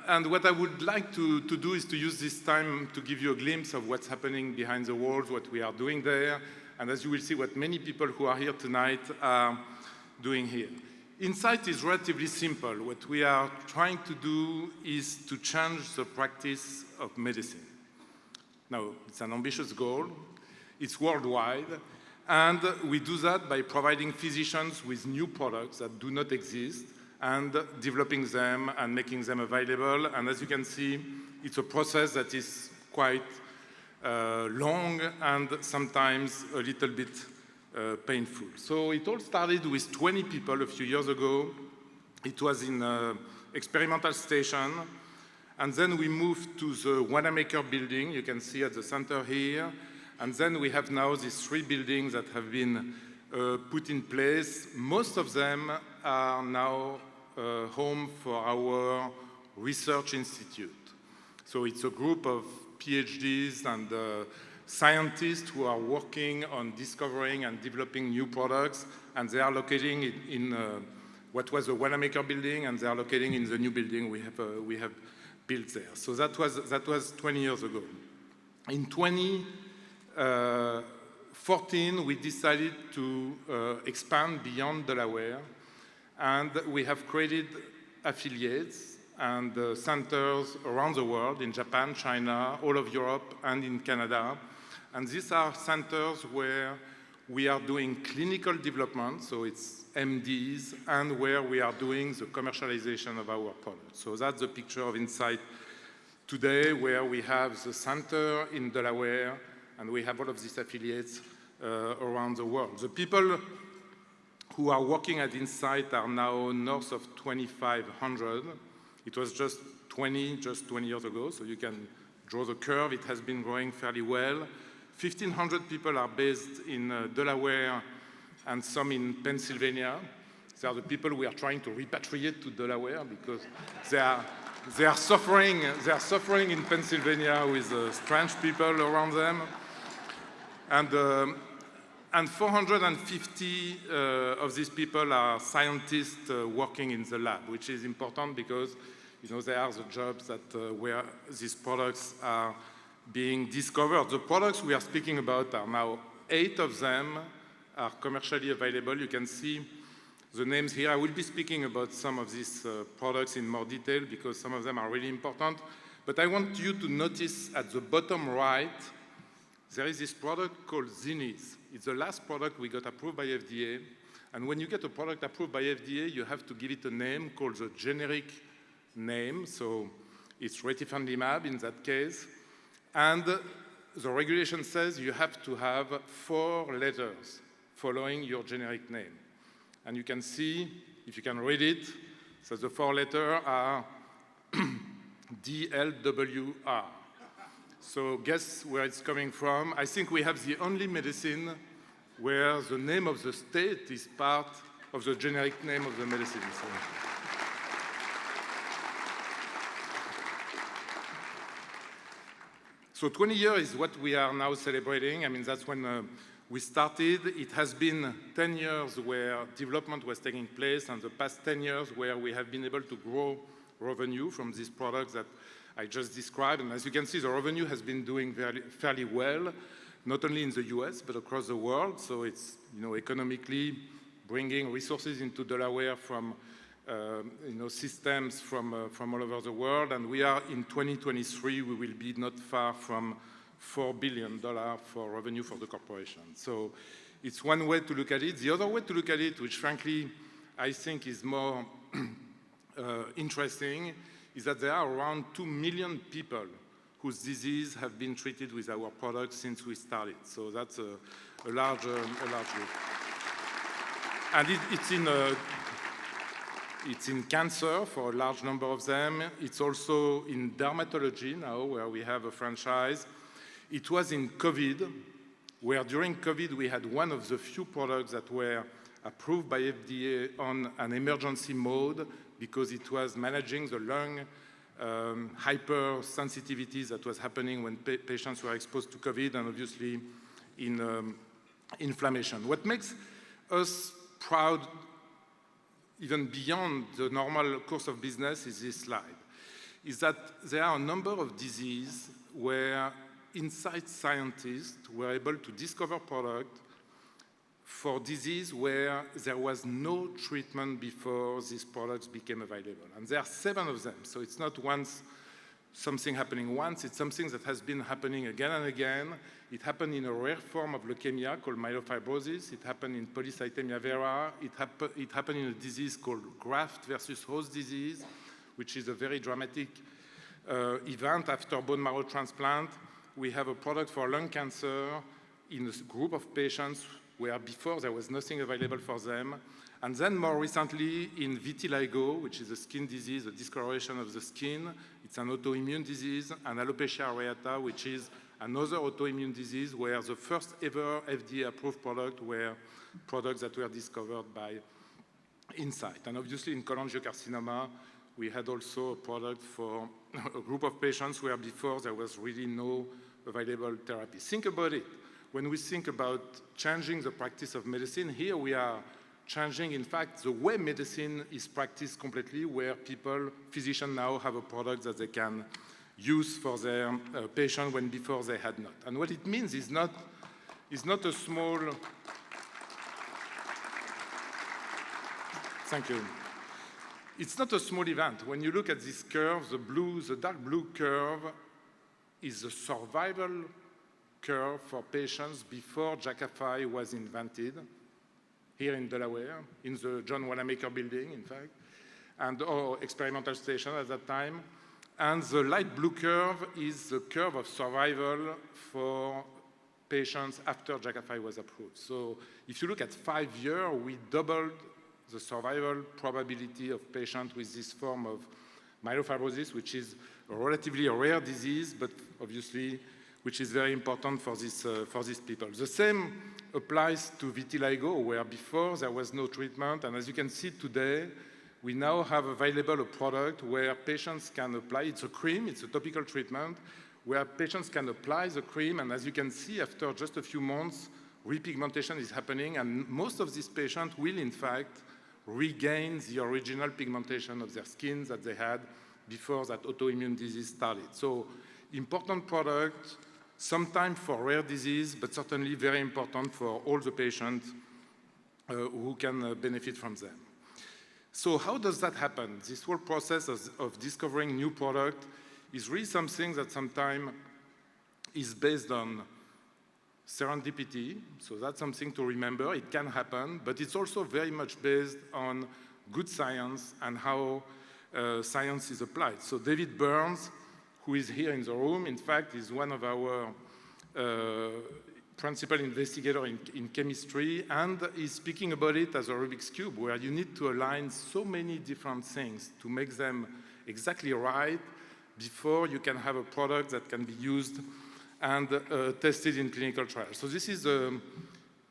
And what I would like to do is to use this time to give you a glimpse of what's happening behind the walls, what we are doing there, and as you will see, what many people who are here tonight are doing here. Incyte is relatively simple. What we are trying to do is to change the practice of medicine. Now, it's an ambitious goal. It's worldwide. And we do that by providing physicians with new products that do not exist and developing them and making them available. And as you can see, it's a process that is quite long and sometimes a little bit painful. So it all started with 20 people a few years ago. It was in an experimental station. And then we moved to the Wanamaker building, you can see at the center here. And then we have now these 3 buildings that have been put in place. Most of them are now home for our research institute. So it's a group of PhDs and scientists who are working on discovering and developing new products, and they are locating in what was the Wanamaker building, and they are locating in the new building we have built there. So that was 20 years ago. In 2014, we decided to expand beyond Delaware, and we have created affiliates and centers around the world, in Japan, China, all of Europe, and in Canada. And these are centers where we are doing clinical development, so it's MDs, and where we are doing the commercialization of our products. So that's the picture of Incyte today, where we have the center in Delaware, and we have all of these affiliates around the world. The people who are working at Incyte are now north of 2,500. It was just 20 years ago, so you can draw the curve. It has been growing fairly well. 1,500 people are based in Delaware and some in Pennsylvania. They are the people we are trying to repatriate to Delaware because they are suffering in Pennsylvania with strange people around them. And 450 of these people are scientists working in the lab, which is important because they are the jobs that where these products are being discovered. The products we are speaking about are now 8 of them are commercially available. You can see the names here. I will be speaking about some of these products in more detail because some of them are really important. But I want you to notice at the bottom right, there is this product called Zinnies. It's the last product we got approved by FDA. And when you get a product approved by FDA, you have to give it a name called the generic name. So it's retifanlimab in that case. And the regulation says you have to have 4 letters following your generic name. And you can see, if you can read it, so the 4 letters are DLWR. So guess where it's coming from? I think we have the only medicine where the name of the state is part of the generic name of the medicine. So 20 years is what we are now celebrating. I mean, that's when We started, it has been 10 years where development was taking place, and the past 10 years where we have been able to grow revenue from these products that I just described. And as you can see, the revenue has been doing fairly well, not only in the US, but across the world. So it's, economically bringing resources into Delaware from, systems from all over the world. And we are in 2023, we will be not far from $4 billion for revenue for the corporation. So it's one way to look at it. The other way to look at it, which frankly I think is more interesting, is that there are around 2 million people whose disease have been treated with our products since we started. So that's a large group. And it's in cancer for a large number of them. It's also in dermatology now, where we have a franchise. It was in COVID, where during COVID we had one of the few products that were approved by FDA on an emergency mode because it was managing the lung hypersensitivities that was happening when patients were exposed to COVID, and obviously in inflammation. What makes us proud, even beyond the normal course of business, is this slide, is that there are a number of diseases where Incyte scientists were able to discover products for disease where there was no treatment before these products became available. And there are 7 of them, so it's not something happening once, it's something that has been happening again and again. It happened in a rare form of leukemia called myelofibrosis. It happened in polycythemia vera. It happened in a disease called graft versus host disease, which is a very dramatic event after bone marrow transplant. We have a product for lung cancer in a group of patients where before there was nothing available for them. And then more recently in vitiligo, which is a skin disease, a discoloration of the skin. It's an autoimmune disease, and alopecia areata, which is another autoimmune disease where the first ever FDA-approved product were products that were discovered by Incyte. And obviously in cholangiocarcinoma, we had also a product for a group of patients where before there was really no available therapy. Think about it. When we think about changing the practice of medicine, here we are changing, in fact, the way medicine is practiced completely, where physicians now have a product that they can use for their patient when before they had not. And what it means is not a small... Thank you. It's not a small event. When you look at this curve, the dark blue curve is the survival curve for patients before Jakafi was invented, here in Delaware, in the John Wanamaker building, in fact, or experimental station at that time. And the light blue curve is the curve of survival for patients after Jakafi was approved. So if you look at 5 years, we doubled the survival probability of patients with this form of myelofibrosis, which is relatively a rare disease, but obviously which is very important for these people. The same applies to vitiligo, where before there was no treatment, and as you can see today, we now have available a product where patients can apply. It's a cream, it's a topical treatment, where patients can apply the cream, and as you can see, after just a few months, repigmentation is happening, and most of these patients will, in fact, regain the original pigmentation of their skin that they had before that autoimmune disease started. So, important product, sometimes for rare disease, but certainly very important for all the patients who can benefit from them. So how does that happen? This whole process of discovering new product is really something that sometimes is based on serendipity, so that's something to remember. It can happen, but it's also very much based on good science and how science is applied. So David Burns, who is here in the room, in fact, is one of our principal investigators in chemistry, and is speaking about it as a Rubik's Cube, where you need to align so many different things to make them exactly right before you can have a product that can be used and tested in clinical trials. So this is the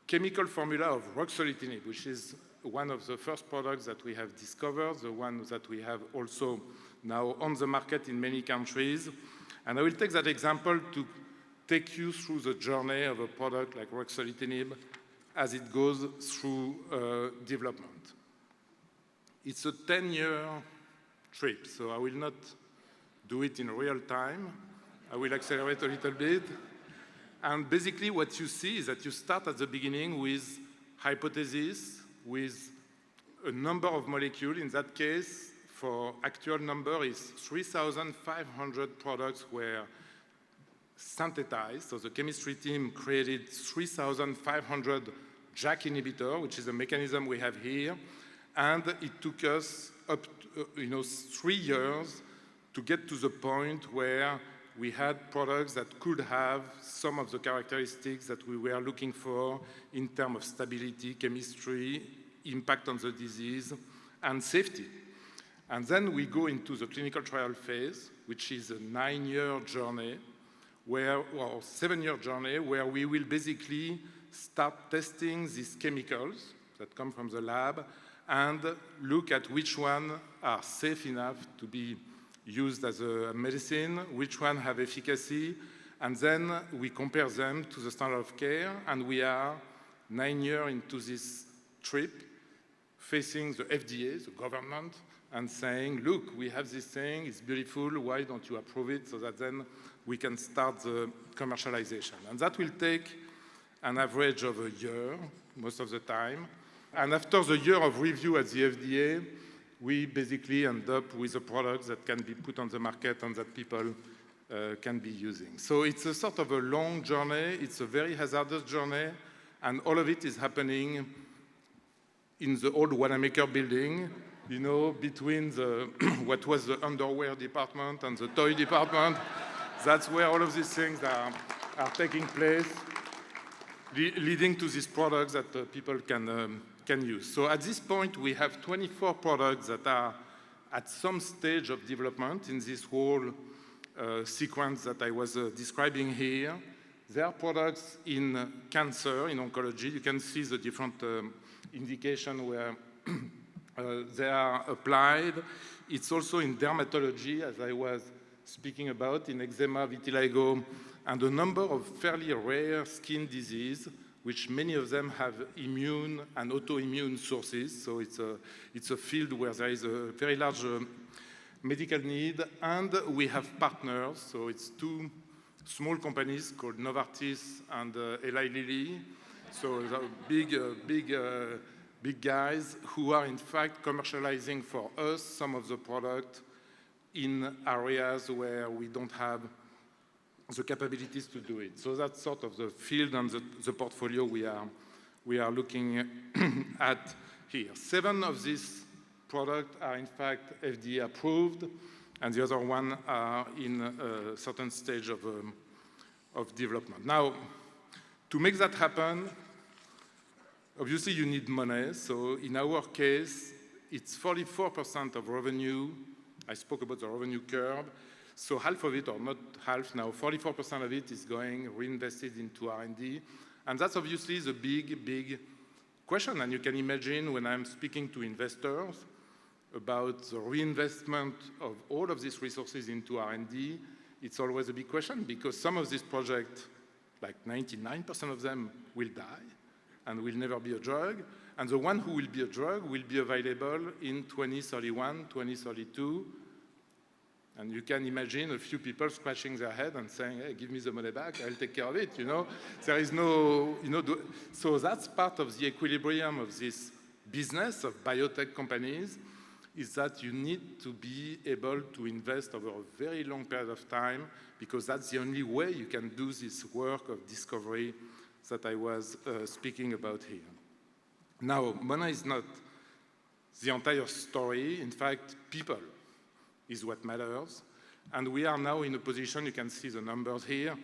chemical formula of ruxolitinib, which is one of the first products that we have discovered, the one that we have also now on the market in many countries. And I will take that example to take you through the journey of a product like ruxolitinib as it goes through development. It's a 10-year trip, so I will not do it in real time. I will accelerate a little bit. And basically what you see is that you start at the beginning with hypothesis, with a number of molecules. In that case, for actual number is 3,500 products were synthesized. So the chemistry team created 3,500 JAK inhibitor, which is a mechanism we have here. And it took us up to, 3 years to get to the point where we had products that could have some of the characteristics that we were looking for in terms of stability, chemistry, impact on the disease, and safety. And then we go into the clinical trial phase, which is a 9-year journey, or 7-year journey, where we will basically start testing these chemicals that come from the lab and look at which one are safe enough to be used as a medicine, which one have efficacy, and then we compare them to the standard of care, and we are 9 years into this trip, facing the FDA, the government, and saying, look, we have this thing, it's beautiful, why don't you approve it, so that then we can start the commercialization. And that will take an average of a year, most of the time. And after the year of review at the FDA, we basically end up with a product that can be put on the market and that people can be using. So it's a sort of a long journey, it's a very hazardous journey, and all of it is happening in the old Wanamaker building, between the what was the underwear department and the toy department. That's where all of these things are taking place, leading to these products that people can use. So at this point, we have 24 products that are at some stage of development in this whole sequence that I was describing here. There are products in cancer, in oncology. You can see the different indications where they are applied. It's also in dermatology, as I was speaking about, in eczema, vitiligo, and a number of fairly rare skin diseases, which many of them have immune and autoimmune sources. So it's a field where there is a very large medical need, and we have partners. So it's 2 small companies called Novartis and Eli Lilly. So big guys who are in fact commercializing for us some of the product in areas where we don't have the capabilities to do it. So that's sort of the field and the portfolio we are looking at here. 7 of these products are in fact FDA approved, and the other one are in a certain stage of development. Now, to make that happen, obviously you need money. So in our case, it's 44% of revenue. I spoke about the revenue curve. So half of it, or not half now, 44% of it is going reinvested into R&D. And that's obviously the big question. And you can imagine when I'm speaking to investors about the reinvestment of all of these resources into R&D, it's always a big question, because some of these projects, like 99% of them, will die and will never be a drug. And the one who will be a drug will be available in 2031, 2032. And you can imagine a few people scratching their head and saying, hey, give me the money back, I'll take care of it, There is no, so that's part of the equilibrium of this business of biotech companies, is that you need to be able to invest over a very long period of time, because that's the only way you can do this work of discovery that I was speaking about here. Now, money is not the entire story. In fact, people is what matters. And we are now in a position, you can see the numbers here.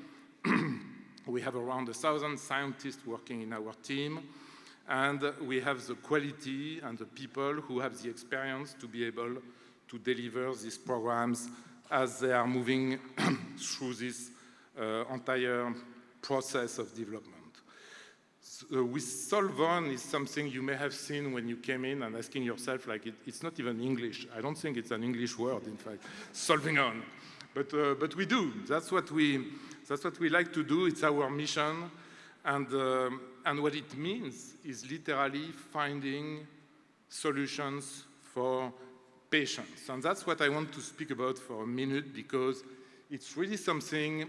We have around 1,000 scientists working in our team, and we have the quality and the people who have the experience to be able to deliver these programs as they are moving through this entire process of development. With Solvon is something you may have seen when you came in and asking yourself, like, it's not even English. I don't think it's an English word, in fact, solving on. But we do. That's what we That's what we like to do. It's our mission. And what it means is literally finding solutions for patients. And that's what I want to speak about for a minute, because it's really something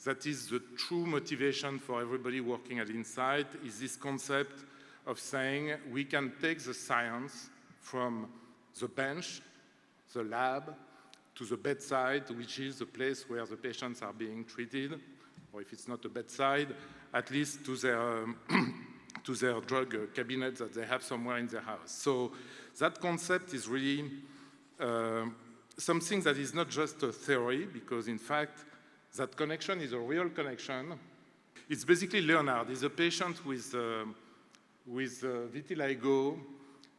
that is the true motivation for everybody working at Incyte, is this concept of saying we can take the science from the bench, the lab, to the bedside, which is the place where the patients are being treated, or if it's not a bedside, at least to their drug cabinet that they have somewhere in their house. So that concept is really something that is not just a theory, because in fact, that connection is a real connection. It's basically Leonard. He's a patient with vitiligo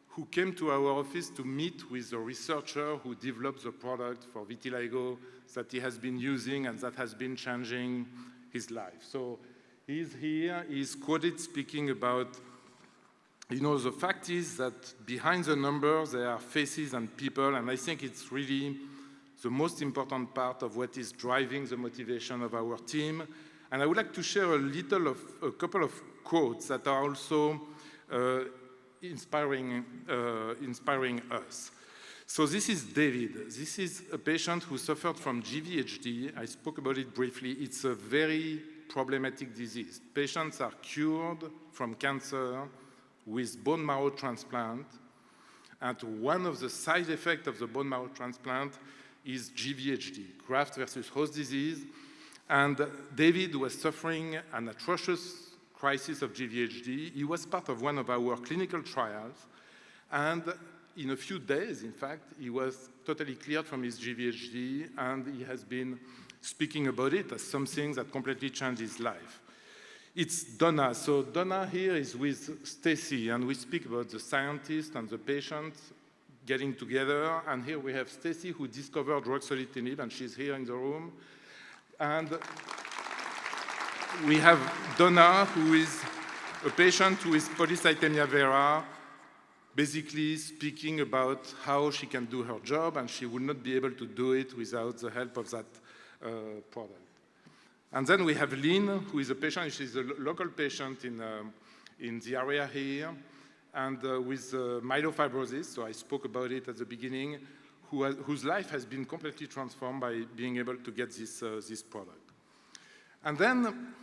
who came to our office to meet with a researcher who developed the product for vitiligo that he has been using and that has been changing his life. So he's here, he's quoted speaking about, the fact is that behind the numbers, there are faces and people, and I think it's really the most important part of what is driving the motivation of our team. And I would like to share a couple of quotes that are also inspiring us. So this is David. This is a patient who suffered from GVHD. I spoke about it briefly. It's a very problematic disease. Patients are cured from cancer with bone marrow transplant. And one of the side effects of the bone marrow transplant is GVHD, graft versus host disease. And David was suffering an atrocious crisis of GVHD. He was part of one of our clinical trials. And in a few days, in fact, he was totally cleared from his GVHD, and he has been speaking about it as something that completely changed his life. It's Donna. So Donna here is with Stacy, and we speak about the scientist and the patient getting together. And here we have Stacy, who discovered ruxolitinib, and she's here in the room. And we have Donna, who is a patient with polycythemia vera, basically speaking about how she can do her job, and she would not be able to do it without the help of that product. And then we have Lynn, who is a patient. She's a local patient in the area here, and with myelofibrosis, so I spoke about it at the beginning, whose life has been completely transformed by being able to get this product. And then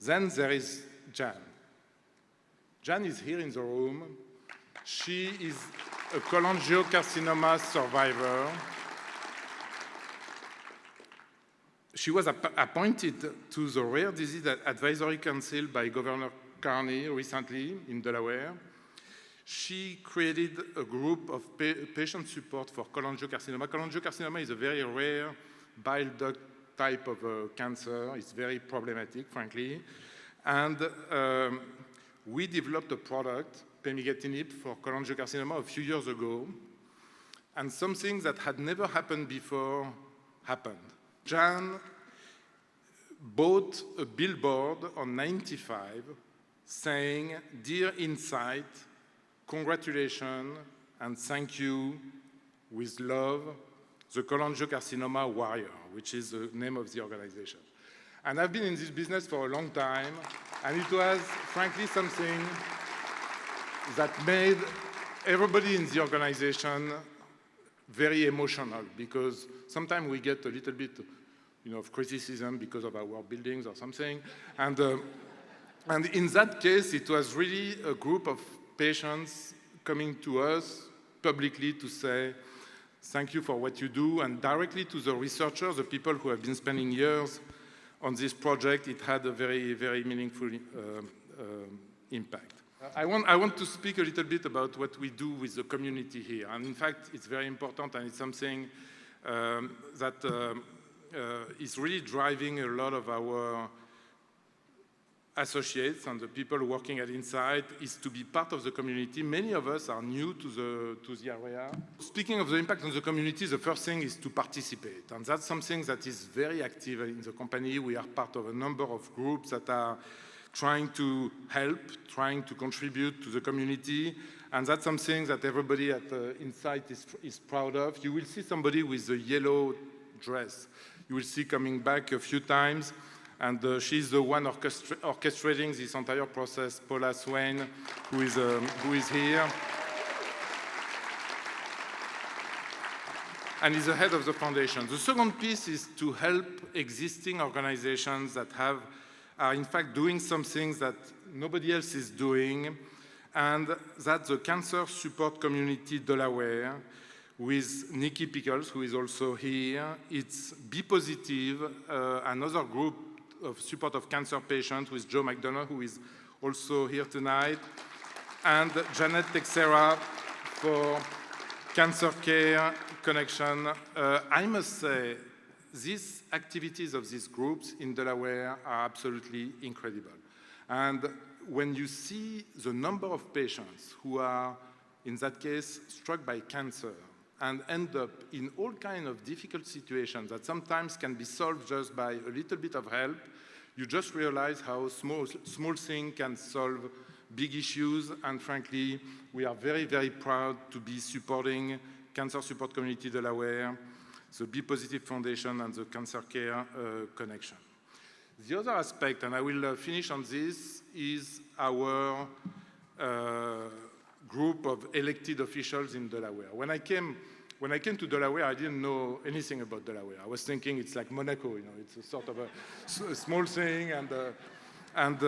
there is Jan. Jan is here in the room. She is a cholangiocarcinoma survivor. She was appointed to the Rare Disease Advisory Council by Governor Carney recently in Delaware. She created a group of patient support for cholangiocarcinoma. Cholangiocarcinoma is a very rare bile duct type of cancer. It's very problematic, frankly. And we developed a product, pemigatinib, for cholangiocarcinoma a few years ago. And something that had never happened before happened. Jan bought a billboard on 95 saying, "Dear Incyte, congratulations and thank you, with love, the cholangiocarcinoma warrior," which is the name of the organization. And I've been in this business for a long time, and it was, frankly, something that made everybody in the organization very emotional, because sometimes we get a little bit of criticism because of our buildings or something. And in that case, it was really a group of patients coming to us publicly to say, "Thank you for what you do," and directly to the researchers, the people who have been spending years on this project. It had a very, very meaningful impact. I want to speak a little bit about what we do with the community here. And in fact, it's very important, and it's something that is really driving a lot of our associates and the people working at Incyte, is to be part of the community. Many of us are new to the area. Speaking of the impact on the community, the first thing is to participate. And that's something that is very active in the company. We are part of a number of groups that are trying to help, trying to contribute to the community. And that's something that everybody at Incyte is proud of. You will see somebody with a yellow dress. you will see coming back a few times. And she's the one orchestrating this entire process, Paula Swain, who is here. And is the head of the foundation. The second piece is to help existing organizations that are in fact doing some things that nobody else is doing, and that's the Cancer Support Community Delaware with Nikki Pickles, who is also here. It's Be Positive, another group of support of cancer patients with Joe McDonough, who is also here tonight, and Janet Texera for Cancer Care Connection. I must say, these activities of these groups in Delaware are absolutely incredible. And when you see the number of patients who are, in that case, struck by cancer and end up in all kinds of difficult situations that sometimes can be solved just by a little bit of help, you just realize how small things can solve big issues. And frankly, we are very, very proud to be supporting Cancer Support Community Delaware, the Be Positive Foundation, and the Cancer Care Connection. The other aspect, and I will finish on this, is our group of elected officials in Delaware. When I came to Delaware, I didn't know anything about Delaware. I was thinking it's like Monaco, you know, it's a sort of a small thing, and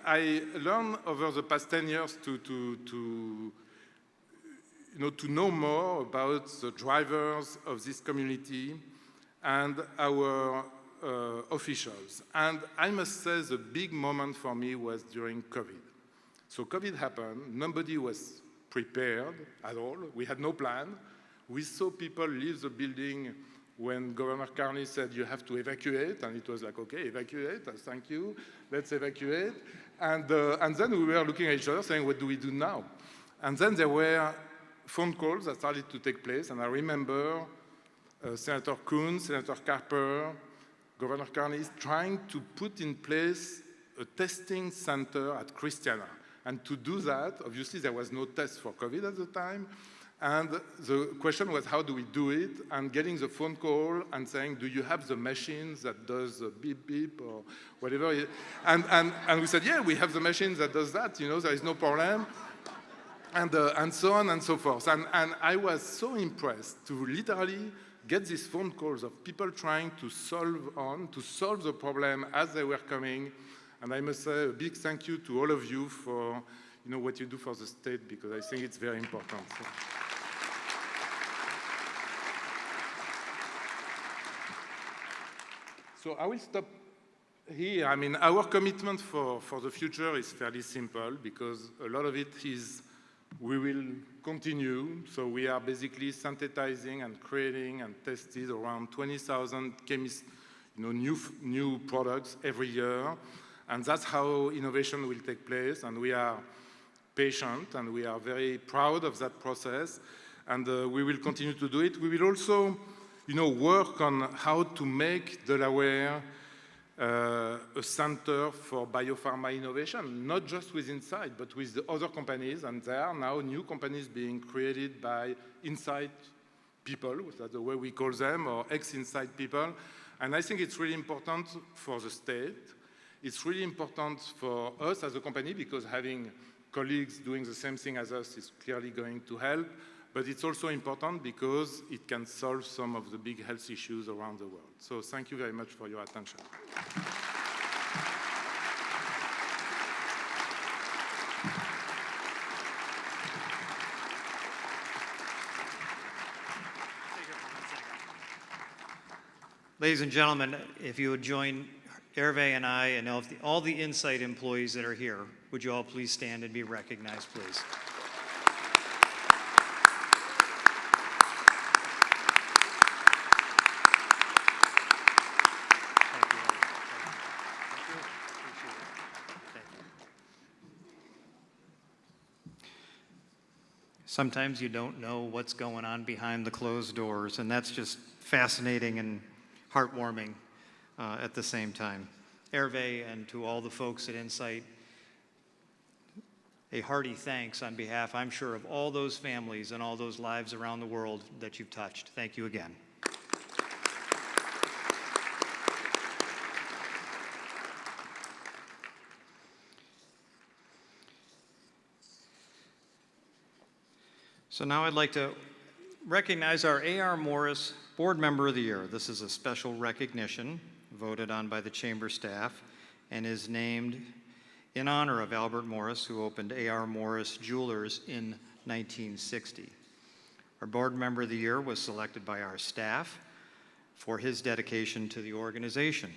I learned over the past 10 years to know more about the drivers of this community and our officials. And I must say the big moment for me was during COVID. So COVID happened, nobody was prepared at all, we had no plan. We saw people leave the building when Governor Carney said you have to evacuate, and it was like, okay, evacuate, thank you, let's evacuate. And then we were looking at each other saying, what do we do now? And then there were phone calls that started to take place, and I remember Senator Coons, Senator Carper, Governor Carney trying to put in place a testing center at Christiana. And to do that, obviously there was no test for COVID at the time, and the question was, how do we do it? And getting the phone call and saying, do you have the machines that does beep beep or whatever? And we said, yeah, we have the machines that does that, you know, there is no problem. And so on and so forth. And I was so impressed to literally get these phone calls of people trying to solve the problem as they were coming. And I must say a big thank you to all of you for what you do for the state, because I think it's very important. So I will stop here. I mean, our commitment for the future is fairly simple, because a lot of it is we will continue. So we are basically synthesizing and creating and testing around 20,000 new products every year. And that's how innovation will take place. And we are patient, and we are very proud of that process. And we will continue to do it. We will also work on how to make Delaware a center for biopharma innovation, not just with Incyte, but with the other companies. And there are now new companies being created by Incyte people, that's the way we call them, or ex-Incyte people. And I think it's really important for the state. It's really important for us as a company, because having colleagues doing the same thing as us is clearly going to help. But it's also important because it can solve some of the big health issues around the world. So thank you very much for your attention. Ladies and gentlemen, if you would join Hervé and I and all the Incyte employees that are here, would you all please stand and be recognized, please? Sometimes you don't know what's going on behind the closed doors, and that's just fascinating and heartwarming at the same time. Hervé, and to all the folks at Incyte, a hearty thanks on behalf, I'm sure, of all those families and all those lives around the world that you've touched. Thank you again. So now I'd like to recognize our A.R. Morris Board Member of the Year. This is a special recognition voted on by the Chamber staff and is named in honor of Albert Morris, who opened A.R. Morris Jewelers in 1960. Our Board Member of the Year was selected by our staff for his dedication to the organization.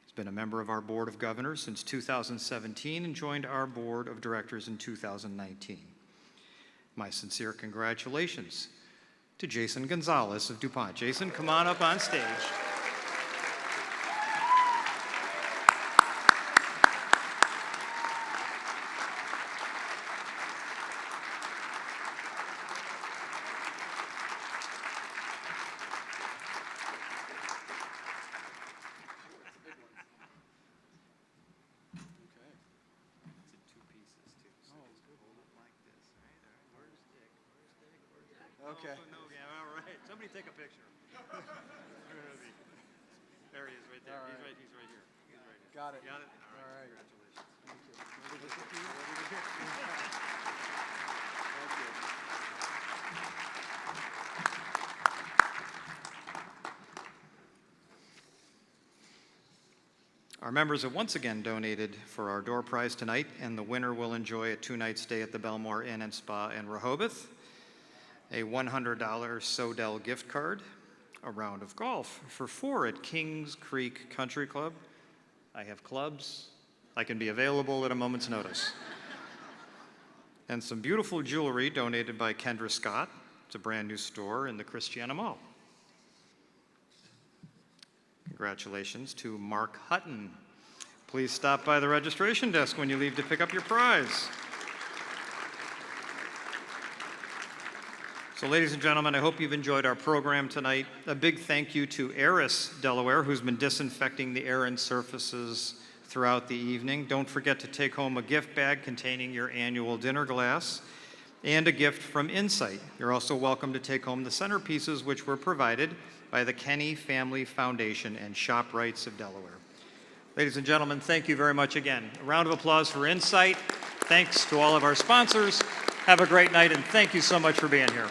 He's been a member of our Board of Governors since 2017 and joined our Board of Directors in 2019. My sincere congratulations to Jason Gonzalez of DuPont. Jason, come on up on stage. Okay. Oh, no, yeah, all right. Somebody take a picture. There he is right there. All right. He's right here. He's right here. Got it. Got it? All right. Congratulations. Thank you. Thank you. Our members have once again donated for our door prize tonight, and the winner will enjoy a 2-night stay at the Belmore Inn and Spa in Rehoboth, a $100 Sodell gift card, a round of golf for 4 at Kings Creek Country Club. I have clubs. I can be available at a moment's notice. And some beautiful jewelry donated by Kendra Scott. It's a brand new store in the Christiana Mall. Congratulations to Mark Hutton. Please stop by the registration desk when you leave to pick up your prize. So ladies and gentlemen, I hope you've enjoyed our program tonight. A big thank you to Eris, Delaware, who's been disinfecting the air and surfaces throughout the evening. Don't forget to take home a gift bag containing your annual dinner glass and a gift from Incyte. You're also welcome to take home the centerpieces, which were provided by the Kenny Family Foundation and ShopRights of Delaware. Ladies and gentlemen, thank you very much again. A round of applause for Incyte. Thanks to all of our sponsors. Have a great night, and thank you so much for being here.